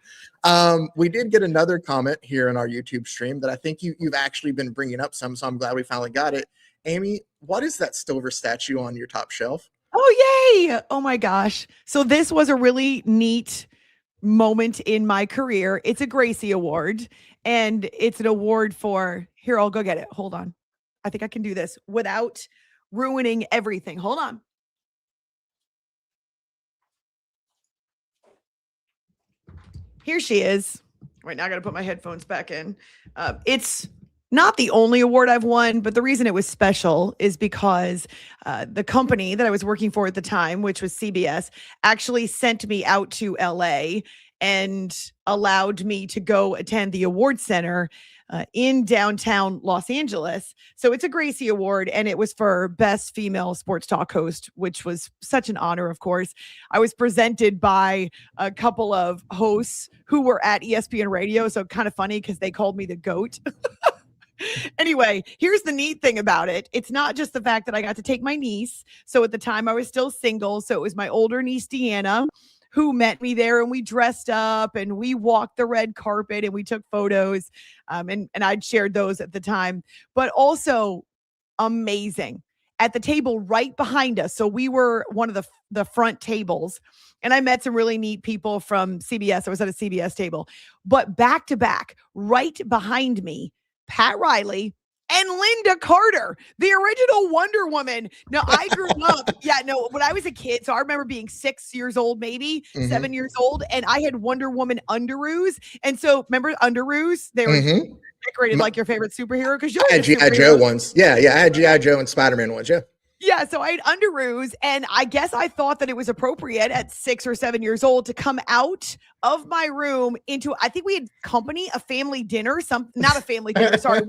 We did get another comment here in our YouTube stream that I think you've actually been bringing up some, so I'm glad we finally got it. Amy, what is that silver statue on your top shelf? Oh, yay. Oh my gosh. So this was a really neat moment in my career. It's a Gracie Award. And it's an award for, here, I'll go get it. Hold on. I think I can do this without ruining everything. Hold on. Here she is. Right now I got to put my headphones back in. It's not the only award I've won, but the reason it was special is because the company that I was working for at the time, which was CBS, actually sent me out to LA and allowed me to go attend the award center in downtown Los Angeles. So it's a Gracie Award, and it was for Best Female Sports Talk Host, which was such an honor, of course. I was presented by a couple of hosts who were at ESPN Radio, so kind of funny because they called me the GOAT. Anyway, here's the neat thing about it. It's not just the fact that I got to take my niece. So at the time I was still single. So it was my older niece, Deanna, who met me there, and we dressed up and we walked the red carpet and we took photos. And I'd shared those at the time, but also amazing at the table right behind us. So we were one of the front tables, and I met some really neat people from CBS. I was at a CBS table, but back to back, right behind me, Pat Riley and Linda Carter, the original Wonder Woman. Now, I grew up, when I was a kid, so I remember being 6 years old, maybe 7 years old, and I had Wonder Woman underoos. And so, remember underoos? They were decorated like your favorite superhero, because you had G.I. Joe ones. Yeah, I had G.I. Joe and Spider-Man ones, Yeah, so I had underoos, and I guess I thought that it was appropriate at 6 or 7 years old to come out of my room into, I think we had company, a family dinner, not a family dinner, sorry.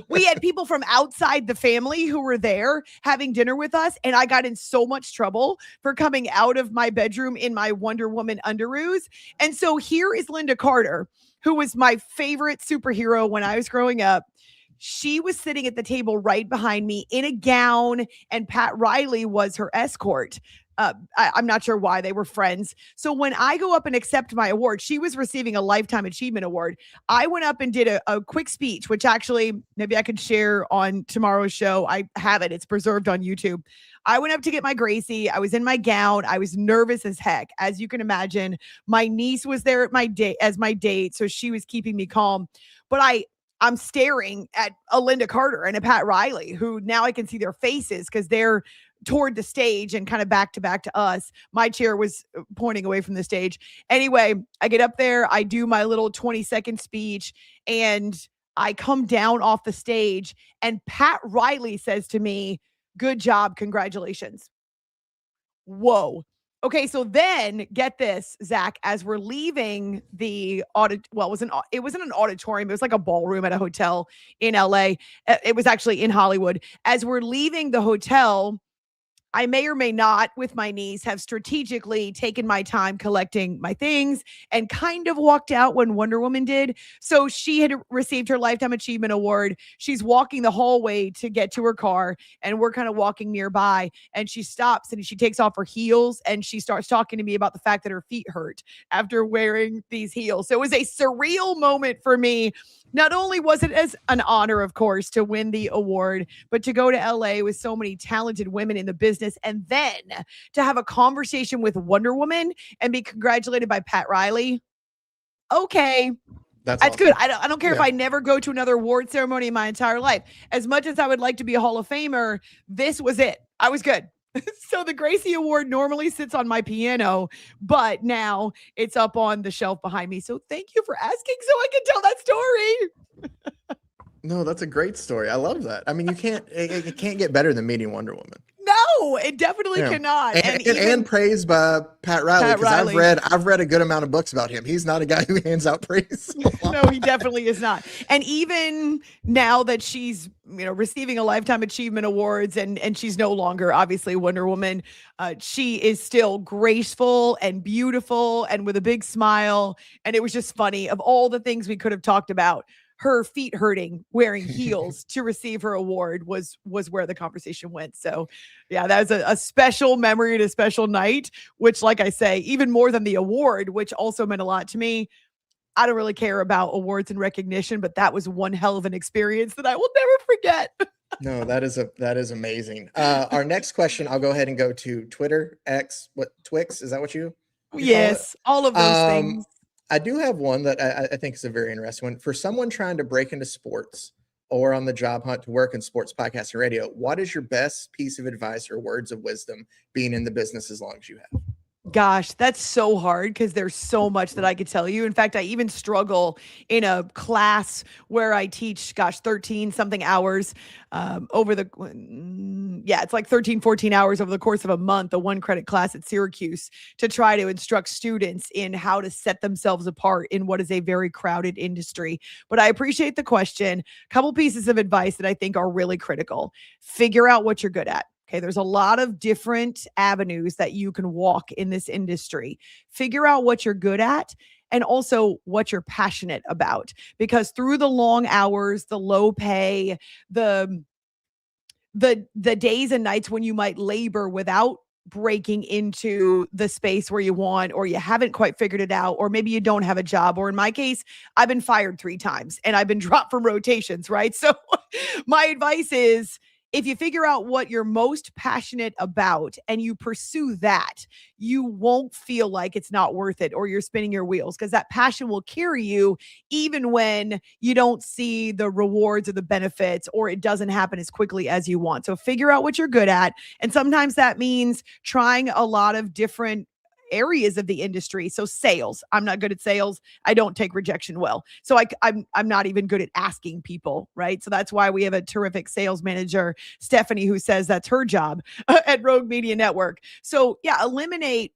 We had people from outside the family who were there having dinner with us, and I got in so much trouble for coming out of my bedroom in my Wonder Woman underoos. And so here is Linda Carter, who was my favorite superhero when I was growing up. She was sitting at the table right behind me in a gown, and Pat Riley was her escort. I'm not sure why, they were friends. So when I go up and accept my award, she was receiving a Lifetime Achievement Award. I went up and did a quick speech, which actually maybe I could share on tomorrow's show. I have it. It's preserved on YouTube. I went up to get my Gracie. I was in my gown. I was nervous as heck. As you can imagine, my niece was there at my date, so she was keeping me calm. But I'm staring at a Linda Carter and a Pat Riley, who now I can see their faces because they're toward the stage and kind of back to us. My chair was pointing away from the stage. Anyway, I get up there, I do my little 20-second speech, and I come down off the stage, and Pat Riley says to me, "Good job, congratulations." Whoa. Okay, so then get this, Zach, as we're leaving the it wasn't an auditorium. It was like a ballroom at a hotel in LA. It was actually in Hollywood. As we're leaving the hotel, I may or may not, with my niece, have strategically taken my time collecting my things and kind of walked out when Wonder Woman did. So she had received her Lifetime Achievement Award. She's walking the hallway to get to her car, and we're kind of walking nearby, and she stops and she takes off her heels, and she starts talking to me about the fact that her feet hurt after wearing these heels. So it was a surreal moment for me. Not only was it as an honor, of course, to win the award, but to go to LA with so many talented women in the business, and then to have a conversation with Wonder Woman and be congratulated by Pat Riley. Okay. That's awesome. Good. I don't care if I never go to another award ceremony in my entire life. As much as I would like to be a Hall of Famer, this was it. I was good. So the Gracie Award normally sits on my piano, but now it's up on the shelf behind me. So thank you for asking so I can tell that story. No, that's a great story. I love that. I mean, it can't get better than meeting Wonder Woman. No, it definitely cannot. And praised by Pat Riley, because I've read a good amount of books about him. He's not a guy who hands out praise. No, he definitely is not. And even now that she's receiving a Lifetime Achievement Awards, and she's no longer obviously Wonder Woman, she is still graceful and beautiful and with a big smile. And it was just funny, of all the things we could have talked about, her feet hurting wearing heels to receive her award was where the conversation went. So yeah, that was a special memory and a special night, which, like I say, even more than the award, which also meant a lot to me. I don't really care about awards and recognition, but that was one hell of an experience that I will never forget. No, that is amazing. Our next question, I'll go ahead and go to Twitter, X, Twix. Is that what you yes, all of those things. I do have one that I think is a very interesting one. For someone trying to break into sports or on the job hunt to work in sports, podcast, and radio, what is your best piece of advice or words of wisdom being in the business as long as you have? Gosh, that's so hard because there's so much that I could tell you. In fact, I even struggle in a class where I teach, 13 something hours it's like 13, 14 hours over the course of a month, a 1-credit class at Syracuse, to try to instruct students in how to set themselves apart in what is a very crowded industry. But I appreciate the question. A couple pieces of advice that I think are really critical. Figure out what you're good at. Okay, there's a lot of different avenues that you can walk in this industry. Figure out what you're good at and also what you're passionate about, because through the long hours, the low pay, the days and nights when you might labor without breaking into the space where you want, or you haven't quite figured it out, or maybe you don't have a job, or in my case, I've been fired 3 times and I've been dropped from rotations, right? So my advice is, if you figure out what you're most passionate about and you pursue that, you won't feel like it's not worth it or you're spinning your wheels, because that passion will carry you even when you don't see the rewards or the benefits, or it doesn't happen as quickly as you want. So figure out what you're good at. And sometimes that means trying a lot of different areas of the industry. So sales, I'm not good at sales. I don't take rejection well. So I'm not even good at asking people, right? So that's why we have a terrific sales manager, Stephanie, who says that's her job at Rogue Media Network. So yeah, eliminate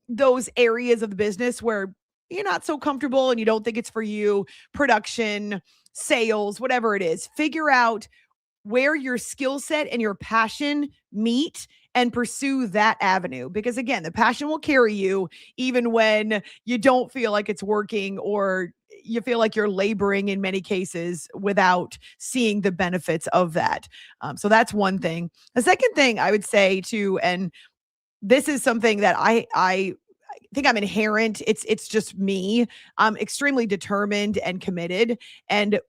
those areas of the business where you're not so comfortable and you don't think it's for you. Production, sales, whatever it is. Figure out where your skill set and your passion meet and pursue that avenue. Because again, the passion will carry you even when you don't feel like it's working, or you feel like you're laboring in many cases without seeing the benefits of that. So that's one thing. The second thing I would say too, and this is something that I think I'm inherent. It's just me. I'm extremely determined and committed, and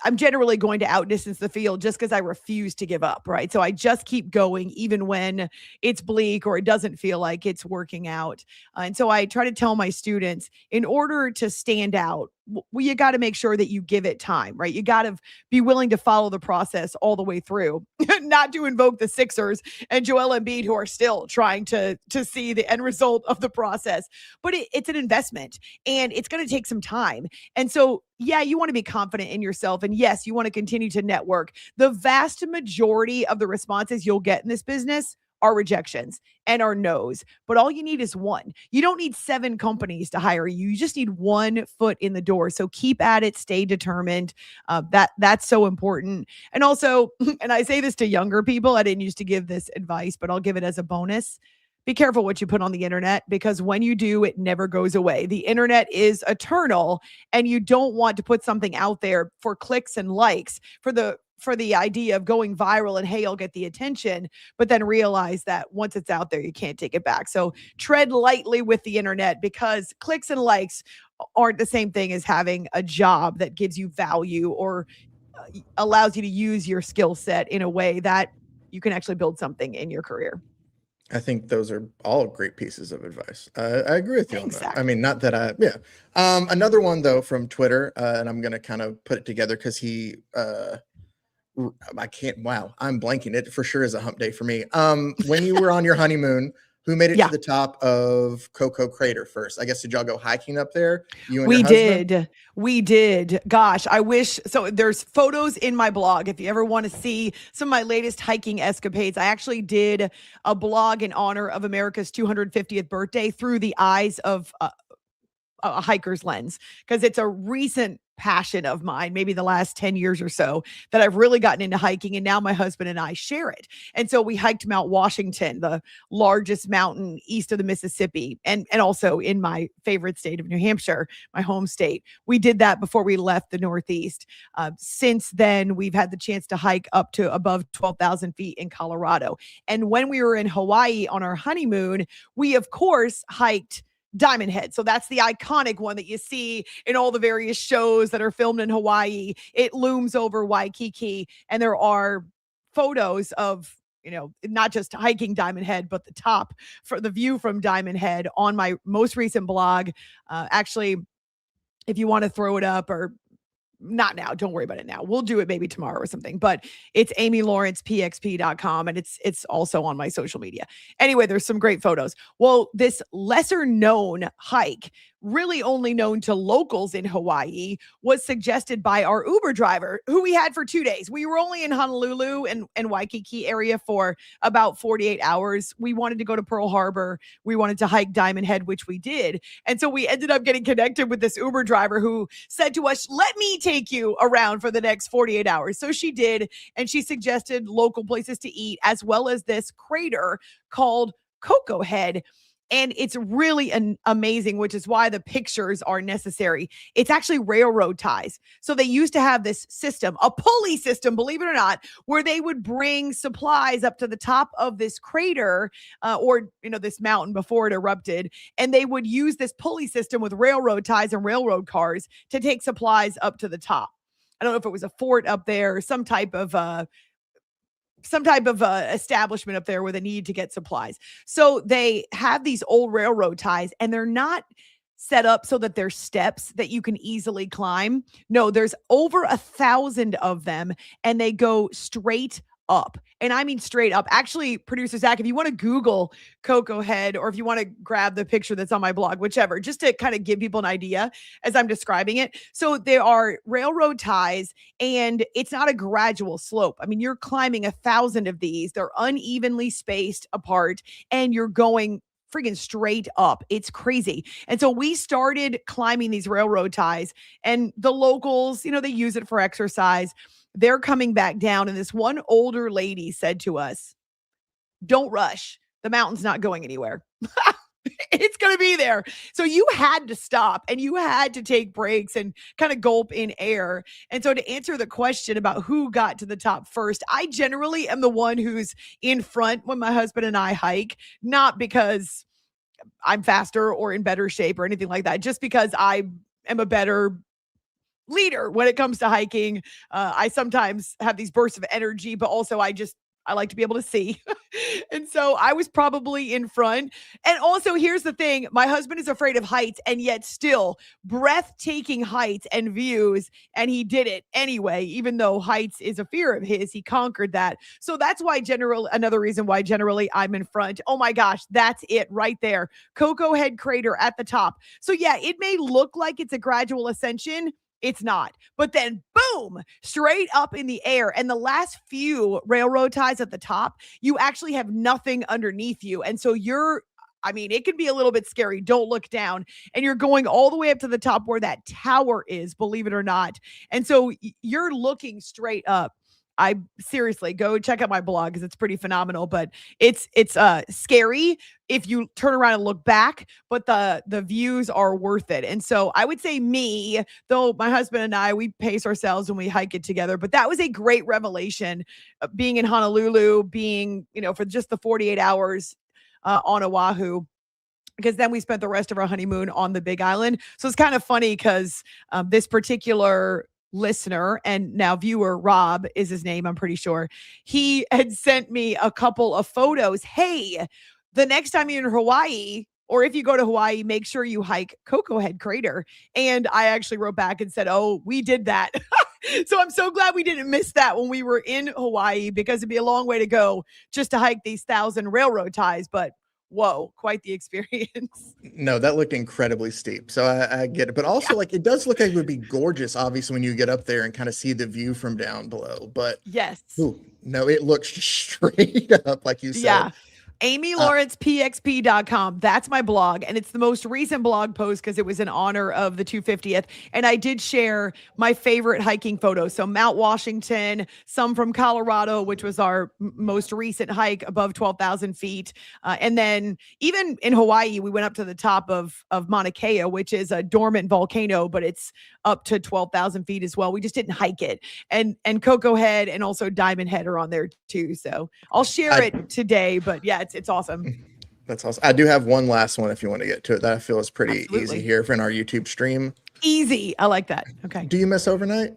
I'm generally going to outdistance the field just because I refuse to give up, right? So I just keep going even when it's bleak or it doesn't feel like it's working out. And so I try to tell my students, in order to stand out, you got to make sure that you give it time, right? You got to be willing to follow the process all the way through, not to invoke the Sixers and Joel Embiid, who are still trying to see the end result of the process. But it's an investment and it's going to take some time. And so, yeah, you want to be confident in yourself. And yes, you want to continue to network. The vast majority of the responses you'll get in this business are rejections and are no's, but all you need is one. You don't need 7 companies to hire you. You just need 1 foot in the door. So keep at it, stay determined. That's so important. And also, and I say this to younger people, I didn't used to give this advice, but I'll give it as a bonus. Be careful what you put on the internet, because when you do, it never goes away. The internet is eternal, and you don't want to put something out there for clicks and likes, for the idea of going viral and, hey, I'll get the attention, but then realize that once it's out there, you can't take it back. So tread lightly with the internet, because clicks and likes aren't the same thing as having a job that gives you value or allows you to use your skill set in a way that you can actually build something in your career. I think those are all great pieces of advice. I agree with you on that. I mean, not that yeah. Another one though from Twitter, and I'm going to kind of put it together because I can't. Wow, I'm blanking. It for sure is a hump day for me. When you were on your honeymoon, who made it to the top of Cocoa Crater first? I guess, did y'all go hiking up there? You and your husband? We did. Gosh, I wish. So there's photos in my blog. If you ever want to see some of my latest hiking escapades, I actually did a blog in honor of America's 250th birthday through the eyes of a hiker's lens, because it's a recent passion of mine, maybe the last 10 years or so, that I've really gotten into hiking. And now my husband and I share it. And so we hiked Mount Washington, the largest mountain east of the Mississippi, and also in my favorite state of New Hampshire, my home state. We did that before we left the Northeast. Since then, we've had the chance to hike up to above 12,000 feet in Colorado. And when we were in Hawaii on our honeymoon, we, of course, hiked Diamond Head. So that's the iconic one that you see in all the various shows that are filmed in Hawaii. It looms over Waikiki, and there are photos of, not just hiking Diamond Head, but the top for the view from Diamond Head on my most recent blog. Actually, if you want to throw it up or not now. Don't worry about it now. We'll do it maybe tomorrow or something. But it's amylawrencepxp.com, and it's also on my social media. Anyway, there's some great photos. Well, this lesser known hike, really only known to locals in Hawaii, was suggested by our Uber driver, who we had for 2 days. We were only in Honolulu and Waikiki area for about 48 hours. We wanted to go to Pearl Harbor. We wanted to hike Diamond Head, which we did. And so we ended up getting connected with this Uber driver who said to us, let me take you around for the next 48 hours. So she did. And she suggested local places to eat, as well as this crater called Coco Head. And it's really amazing, which is why the pictures are necessary. It's actually railroad ties. So they used to have this system, a pulley system, believe it or not, where they would bring supplies up to the top of this crater or this mountain before it erupted. And they would use this pulley system with railroad ties and railroad cars to take supplies up to the top. I don't know if it was a fort up there or some type of establishment up there where they need to get supplies. So they have these old railroad ties, and they're not set up so that there's steps that you can easily climb. No, there's over 1,000 of them, and they go straight up. And I mean straight up. Actually, producer Zach, if you want to Google Coco Head, or if you want to grab the picture that's on my blog, whichever, just to kind of give people an idea as I'm describing it. So there are railroad ties, and it's not a gradual slope. I mean, you're climbing 1,000 of these. They're unevenly spaced apart, and you're going friggin' straight up. It's crazy. And so we started climbing these railroad ties, and the locals, they use it for exercise. They're coming back down. And this one older lady said to us, don't rush. The mountain's not going anywhere. It's going to be there. So you had to stop, and you had to take breaks and kind of gulp in air. And so to answer the question about who got to the top first, I generally am the one who's in front when my husband and I hike, not because I'm faster or in better shape or anything like that, just because I am a better leader when it comes to hiking. I sometimes have these bursts of energy, but also I like to be able to see. And so I was probably in front. And also, here's the thing. My husband is afraid of heights, and yet still breathtaking heights and views. And he did it anyway, even though heights is a fear of his. He conquered that. So that's why another reason why generally I'm in front. Oh my gosh, that's it right there. Coco Head Crater at the top. So yeah, it may look like it's a gradual ascension. It's not. But then boom, straight up in the air. And the last few railroad ties at the top, you actually have nothing underneath you. And so it can be a little bit scary. Don't look down. And you're going all the way up to the top where that tower is, believe it or not. And so you're looking straight up. I seriously go check out my blog because it's pretty phenomenal, but it's scary if you turn around and look back, but the views are worth it. And so I would say me, though my husband and I, we pace ourselves when we hike it together, but that was a great revelation, being in Honolulu, being, for just the 48 hours on Oahu, because then we spent the rest of our honeymoon on the Big Island. So it's kind of funny because this particular listener and now viewer, Rob is his name, I'm pretty sure, he had sent me a couple of photos. Hey, the next time you're in Hawaii, or if you go to Hawaii, make sure you hike Coco Head Crater. And I actually wrote back and said, oh, we did that. So I'm so glad we didn't miss that when we were in Hawaii, because it'd be a long way to go just to hike these 1,000 railroad ties. But whoa, quite the experience. No, that looked incredibly steep. So I get it. But also, it does look like it would be gorgeous, obviously, when you get up there and kind of see the view from down below. But yes. No, it looks straight up, like you said. Yeah. AmyLawrencePXP.com. That's my blog. And it's the most recent blog post because it was in honor of the 250th. And I did share my favorite hiking photos. So Mount Washington, some from Colorado, which was our most recent hike above 12,000 feet. And then even in Hawaii, we went up to the top of Mauna Kea, which is a dormant volcano, but it's up to 12,000 feet as well. We just didn't hike it. And Coco Head and also Diamond Head are on there too. So I'll share it today, but yeah, it's awesome. That's awesome. I do have one last one if you want to get to it that I feel is pretty easy here in our YouTube stream. Easy. I like that. Okay. Do you miss overnight?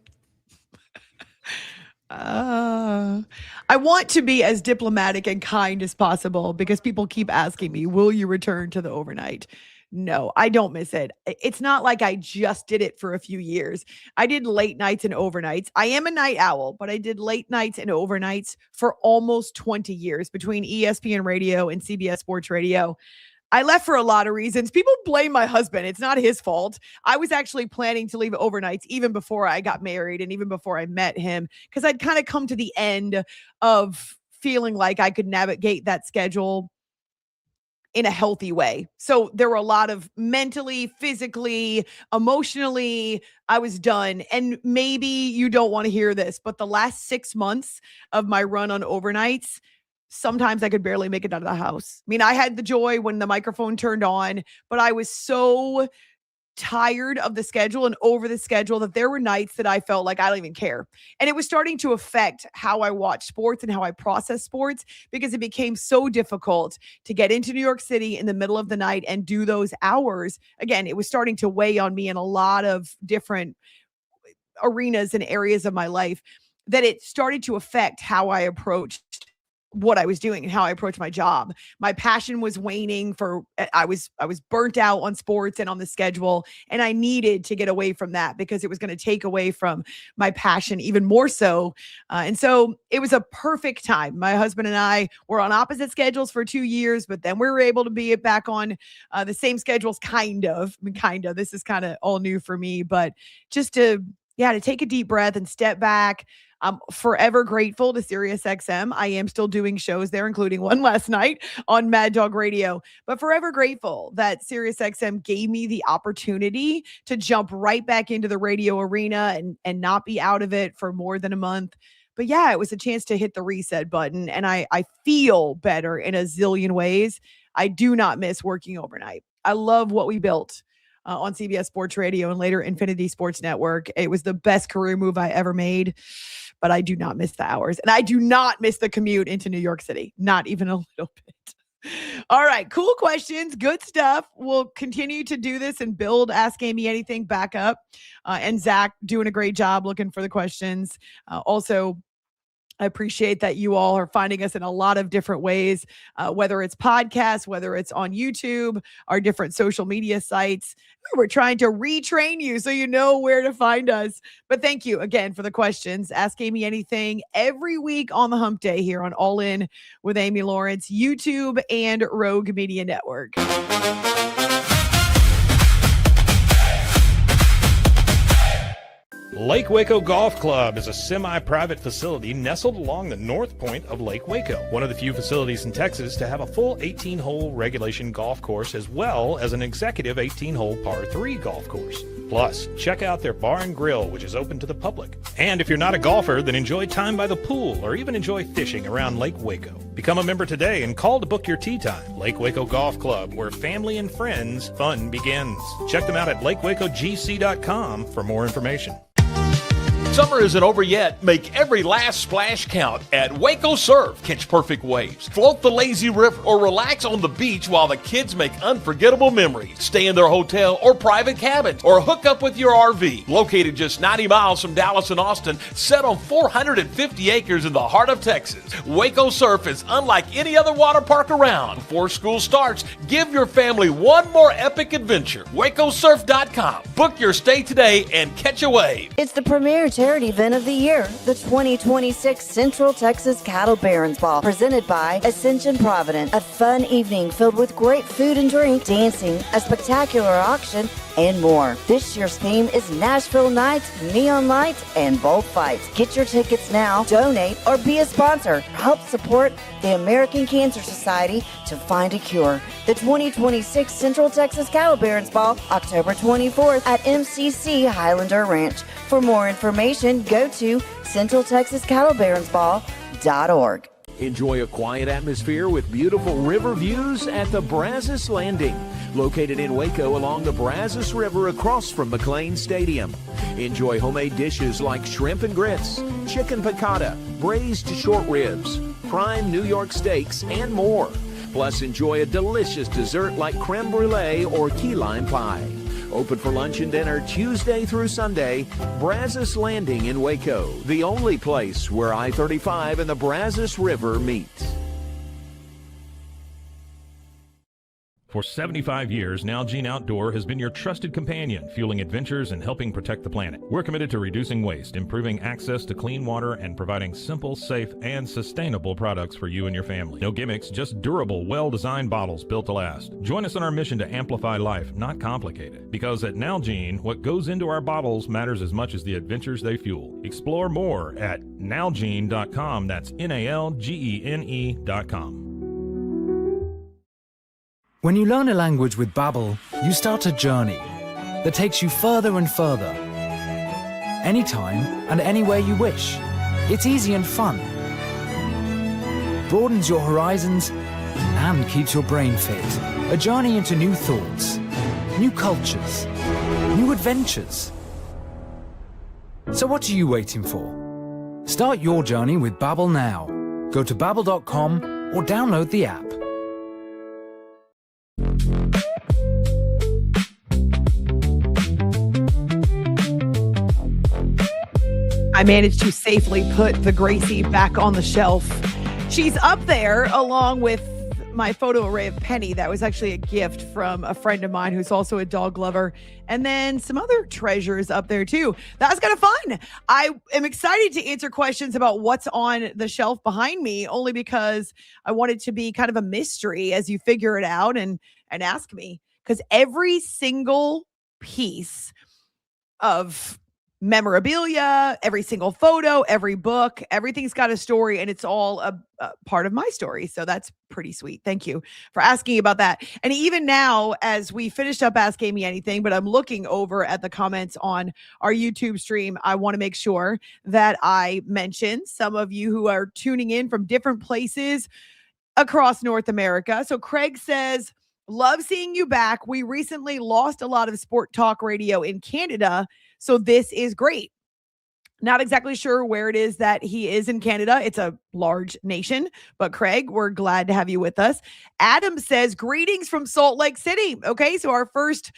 I want to be as diplomatic and kind as possible because people keep asking me, will you return to the overnight? No, I don't miss it. It's not like I just did it for a few years. I did late nights and overnights. I am a night owl, but I did late nights and overnights for almost 20 years between ESPN Radio and CBS Sports Radio. I left for a lot of reasons. People blame my husband. It's not his fault. I was actually planning to leave overnights even before I got married and even before I met him, because I'd kind of come to the end of feeling like I could navigate that schedule in a healthy way. So there were a lot of mentally, physically, emotionally, I was done. And maybe you don't want to hear this, but the last 6 months of my run on overnights, sometimes I could barely make it out of the house. I mean, I had the joy when the microphone turned on, but I was so tired of the schedule and over the schedule that there were nights that I felt like I don't even care. And it was starting to affect how I watch sports and how I process sports, because it became so difficult to get into New York City in the middle of the night and do those hours. Again, it was starting to weigh on me in a lot of different arenas and areas of my life, that it started to affect how I approached what I was doing and how I approached my job. My passion was waning I was burnt out on sports and on the schedule, and I needed to get away from that because it was going to take away from my passion even more so. And so it was a perfect time. My husband and I were on opposite schedules for 2 years, but then we were able to be back on the same schedules, kind of. This is kind of all new for me, but just to take a deep breath and step back. I'm forever grateful to SiriusXM. I am still doing shows there, including one last night on Mad Dog Radio, but forever grateful that SiriusXM gave me the opportunity to jump right back into the radio arena and not be out of it for more than a month. But yeah, it was a chance to hit the reset button, and I feel better in a zillion ways. I do not miss working overnight. I love what we built on CBS Sports Radio and later Infinity Sports Network. It was the best career move I ever made, but I do not miss the hours, and I do not miss the commute into New York City. Not even a little bit. All right. Cool questions. Good stuff. We'll continue to do this and build Ask Amy Anything back up. And Zach doing a great job looking for the questions. Also, I appreciate that you all are finding us in a lot of different ways, whether it's podcasts, whether it's on YouTube, our different social media sites. We're trying to retrain you so you know where to find us. But thank you again for the questions. Ask Amy Anything every week on the Hump Day here on All In with Amy Lawrence, YouTube and Rogue Media Network. Lake Waco Golf Club is a semi-private facility nestled along the north point of Lake Waco, one of the few facilities in Texas to have a full 18-hole regulation golf course as well as an executive 18-hole par 3 golf course. Plus, check out their bar and grill, which is open to the public. And if you're not a golfer, then enjoy time by the pool or even enjoy fishing around Lake Waco. Become a member today and call to book your tee time. Lake Waco Golf Club, where family and friends fun begins. Check them out at lakewacogc.com for more information. Summer isn't over yet. Make every last splash count at Waco Surf. Catch perfect waves, float the lazy river, or relax on the beach while the kids make unforgettable memories. Stay in their hotel or private cabins, or hook up with your RV. Located just 90 miles from Dallas and Austin, set on 450 acres in the heart of Texas, Waco Surf is unlike any other water park around. Before school starts, give your family one more epic adventure. WacoSurf.com. Book your stay today and catch a wave. It's the premier charity event of the year, the 2026 Central Texas Cattle Barons Ball, presented by Ascension Provident. A fun evening filled with great food and drink, dancing, a spectacular auction, and more. This year's theme is Nashville Nights, Neon Lights, and Bullfights. Get your tickets now, donate, or be a sponsor. Help support the American Cancer Society to find a cure. The 2026 Central Texas Cattle Barons Ball, October 24th at MCC Highlander Ranch. For more information, go to centraltexascattlebaronsball.org. Enjoy a quiet atmosphere with beautiful river views at the Brazos Landing, located in Waco along the Brazos River across from McLean Stadium. Enjoy homemade dishes like shrimp and grits, chicken piccata, braised short ribs, prime New York steaks, and more. Plus, enjoy a delicious dessert like creme brulee or key lime pie. Open for lunch and dinner Tuesday through Sunday. Brazos Landing in Waco, the only place where I-35 and the Brazos River meet. For 75 years, Nalgene Outdoor has been your trusted companion, fueling adventures and helping protect the planet. We're committed to reducing waste, improving access to clean water, and providing simple, safe, and sustainable products for you and your family. No gimmicks, just durable, well-designed bottles built to last. Join us in our mission to amplify life, not complicate it. Because at Nalgene, what goes into our bottles matters as much as the adventures they fuel. Explore more at nalgene.com. That's NALGENE.com. When you learn a language with Babbel, you start a journey that takes you further and further. Anytime and anywhere you wish. It's easy and fun. Broadens your horizons and keeps your brain fit. A journey into new thoughts, new cultures, new adventures. So what are you waiting for? Start your journey with Babbel now. Go to babbel.com or download the app. I managed to safely put the Gracie back on the shelf. She's up there along with my photo array of Penny. That was actually a gift from a friend of mine who's also a dog lover. And then some other treasures up there too. That was kind of fun. I am excited to answer questions about what's on the shelf behind me, only because I want it to be kind of a mystery as you figure it out and ask me. Because every single piece of memorabilia, every single photo, every book, everything's got a story, and it's all a part of my story. So that's pretty sweet. Thank you for asking about that. And even now, as we finished up Ask Amy Anything, but I'm looking over at the comments on our YouTube stream, I want to make sure that I mention some of you who are tuning in from different places across North America. So Craig says, love seeing you back. We recently lost a lot of sport talk radio in Canada, so this is great. Not exactly sure where it is that he is in Canada. It's a large nation, but Craig, we're glad to have you with us. Adam says, greetings from Salt Lake City. Okay, so our first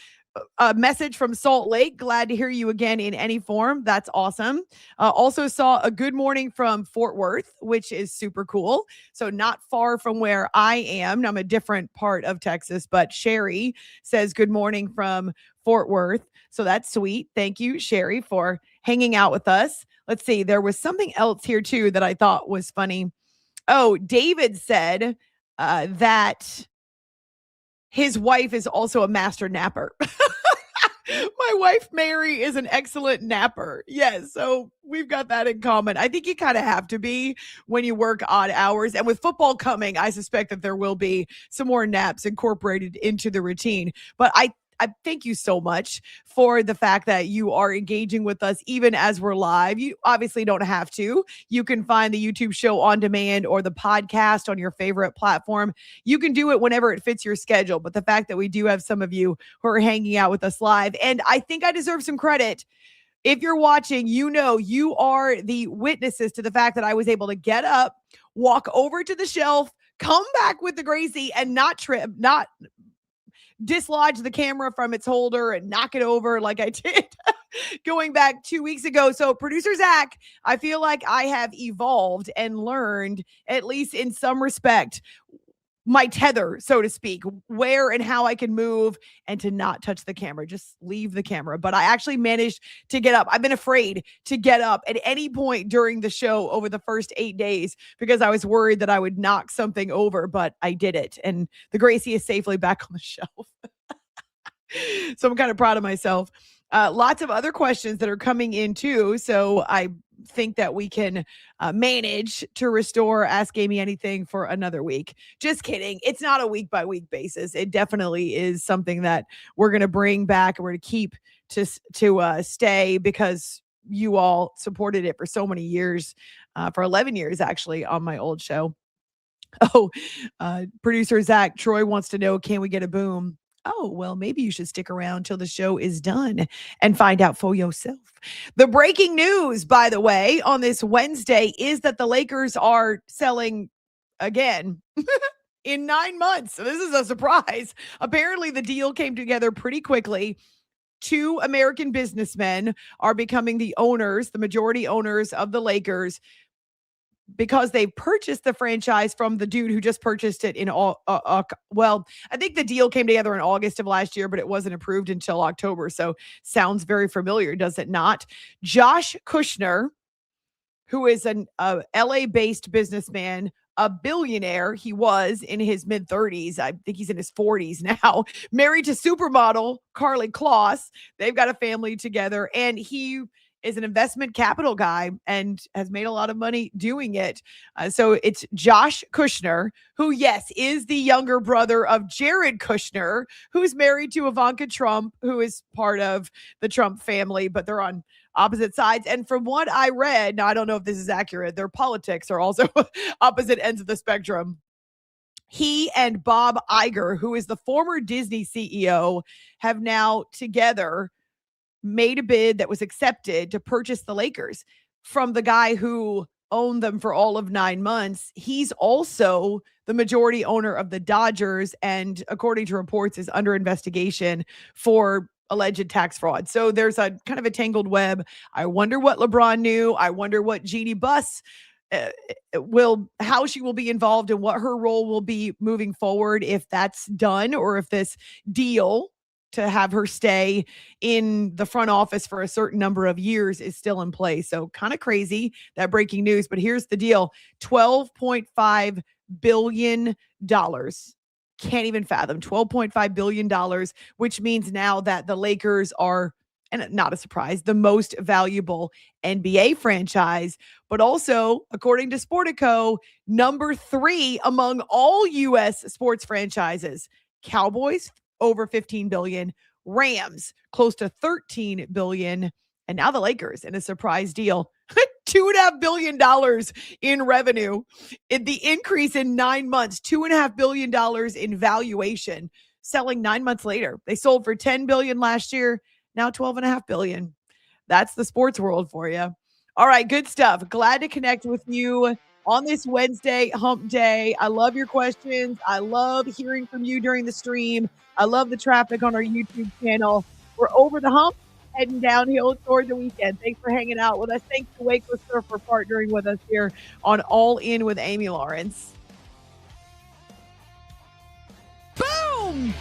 message from Salt Lake. Glad to hear you again in any form. That's awesome. Also saw a good morning from Fort Worth, which is super cool. So not far from where I am. I'm a different part of Texas, but Sherry says good morning from Fort Worth. So that's sweet. Thank you, Sherry, for hanging out with us. Let's see. There was something else here too that I thought was funny. Oh, David said that his wife is also a master napper. My wife, Mary, is an excellent napper. Yes, so we've got that in common. I think you kind of have to be when you work odd hours. And with football coming, I suspect that there will be some more naps incorporated into the routine. But I thank you so much for the fact that you are engaging with us even as we're live. You obviously don't have to. You can find the YouTube show on demand or the podcast on your favorite platform. You can do it whenever it fits your schedule. But the fact that we do have some of you who are hanging out with us live, and I think I deserve some credit. If you're watching, you know you are the witnesses to the fact that I was able to get up, walk over to the shelf, come back with the Gracie, and not dislodge the camera from its holder and knock it over like I did going back 2 weeks ago. So producer Zach, I feel like I have evolved and learned, at least in some respect, my tether, so to speak, where and how I can move and to not touch the camera, just leave the camera. But I actually managed to get up. I've been afraid to get up at any point during the show over the first 8 days because I was worried that I would knock something over, but I did it. And the Gracie is safely back on the shelf. So I'm kind of proud of myself. Lots of other questions that are coming in too. So I think that we can manage to restore Ask Amy Anything for another week. Just kidding. It's not a week by week basis. It definitely is something that we're going to bring back and we're going to keep to stay because you all supported it for so many years, for 11 years actually on my old show. Oh, producer Zach, Troy wants to know, can we get a boom? Oh, well, maybe you should stick around till the show is done and find out for yourself. The breaking news, by the way, on this Wednesday is that the Lakers are selling again in 9 months. So this is a surprise. Apparently, the deal came together pretty quickly. 2 American businessmen are becoming the owners, the majority owners of the Lakers. because they purchased the franchise from the dude who just purchased it in well, I think the deal came together in August of last year, but it wasn't approved until October. So sounds very familiar, does it not? Josh Kushner, who is an LA-based businessman, a billionaire. He was in his mid-30s. I think he's in his 40s now. Married to supermodel Carly Kloss. They've got a family together, and he is an investment capital guy and has made a lot of money doing it. So it's Josh Kushner, who, yes, is the younger brother of Jared Kushner, who's married to Ivanka Trump, who is part of the Trump family, but they're on opposite sides. And from what I read, now I don't know if this is accurate, their politics are also opposite ends of the spectrum. He and Bob Iger, who is the former Disney CEO, have now together made a bid that was accepted to purchase the Lakers from the guy who owned them for all of 9 months. He's also the majority owner of the Dodgers, and according to reports, is under investigation for alleged tax fraud. So there's a kind of a tangled web. I wonder what LeBron knew. I wonder what Jeannie Buss how she will be involved and what her role will be moving forward if that's done, or if this deal to have her stay in the front office for a certain number of years is still in place. So kind of crazy, that breaking news. But here's the deal. $12.5 billion. Can't even fathom. $12.5 billion, which means now that the Lakers are, and not a surprise, the most valuable NBA franchise, but also, according to Sportico, number 3 among all U.S. sports franchises. Cowboys, over 15 billion, Rams close to 13 billion, and now the Lakers in a surprise deal, $2.5 billion in revenue. The increase in 9 months, $2.5 billion in valuation, selling 9 months later. They sold for 10 billion last year, now 12.5 billion. That's the sports world for you. All right, good stuff. Glad to connect with you on this Wednesday hump day. I love your questions. I love hearing from you during the stream. I love the traffic on our YouTube channel. We're over the hump, heading downhill toward the weekend. Thanks for hanging out with us. Thanks to Waco Surf for partnering with us here on All In with Amy Lawrence. Boom!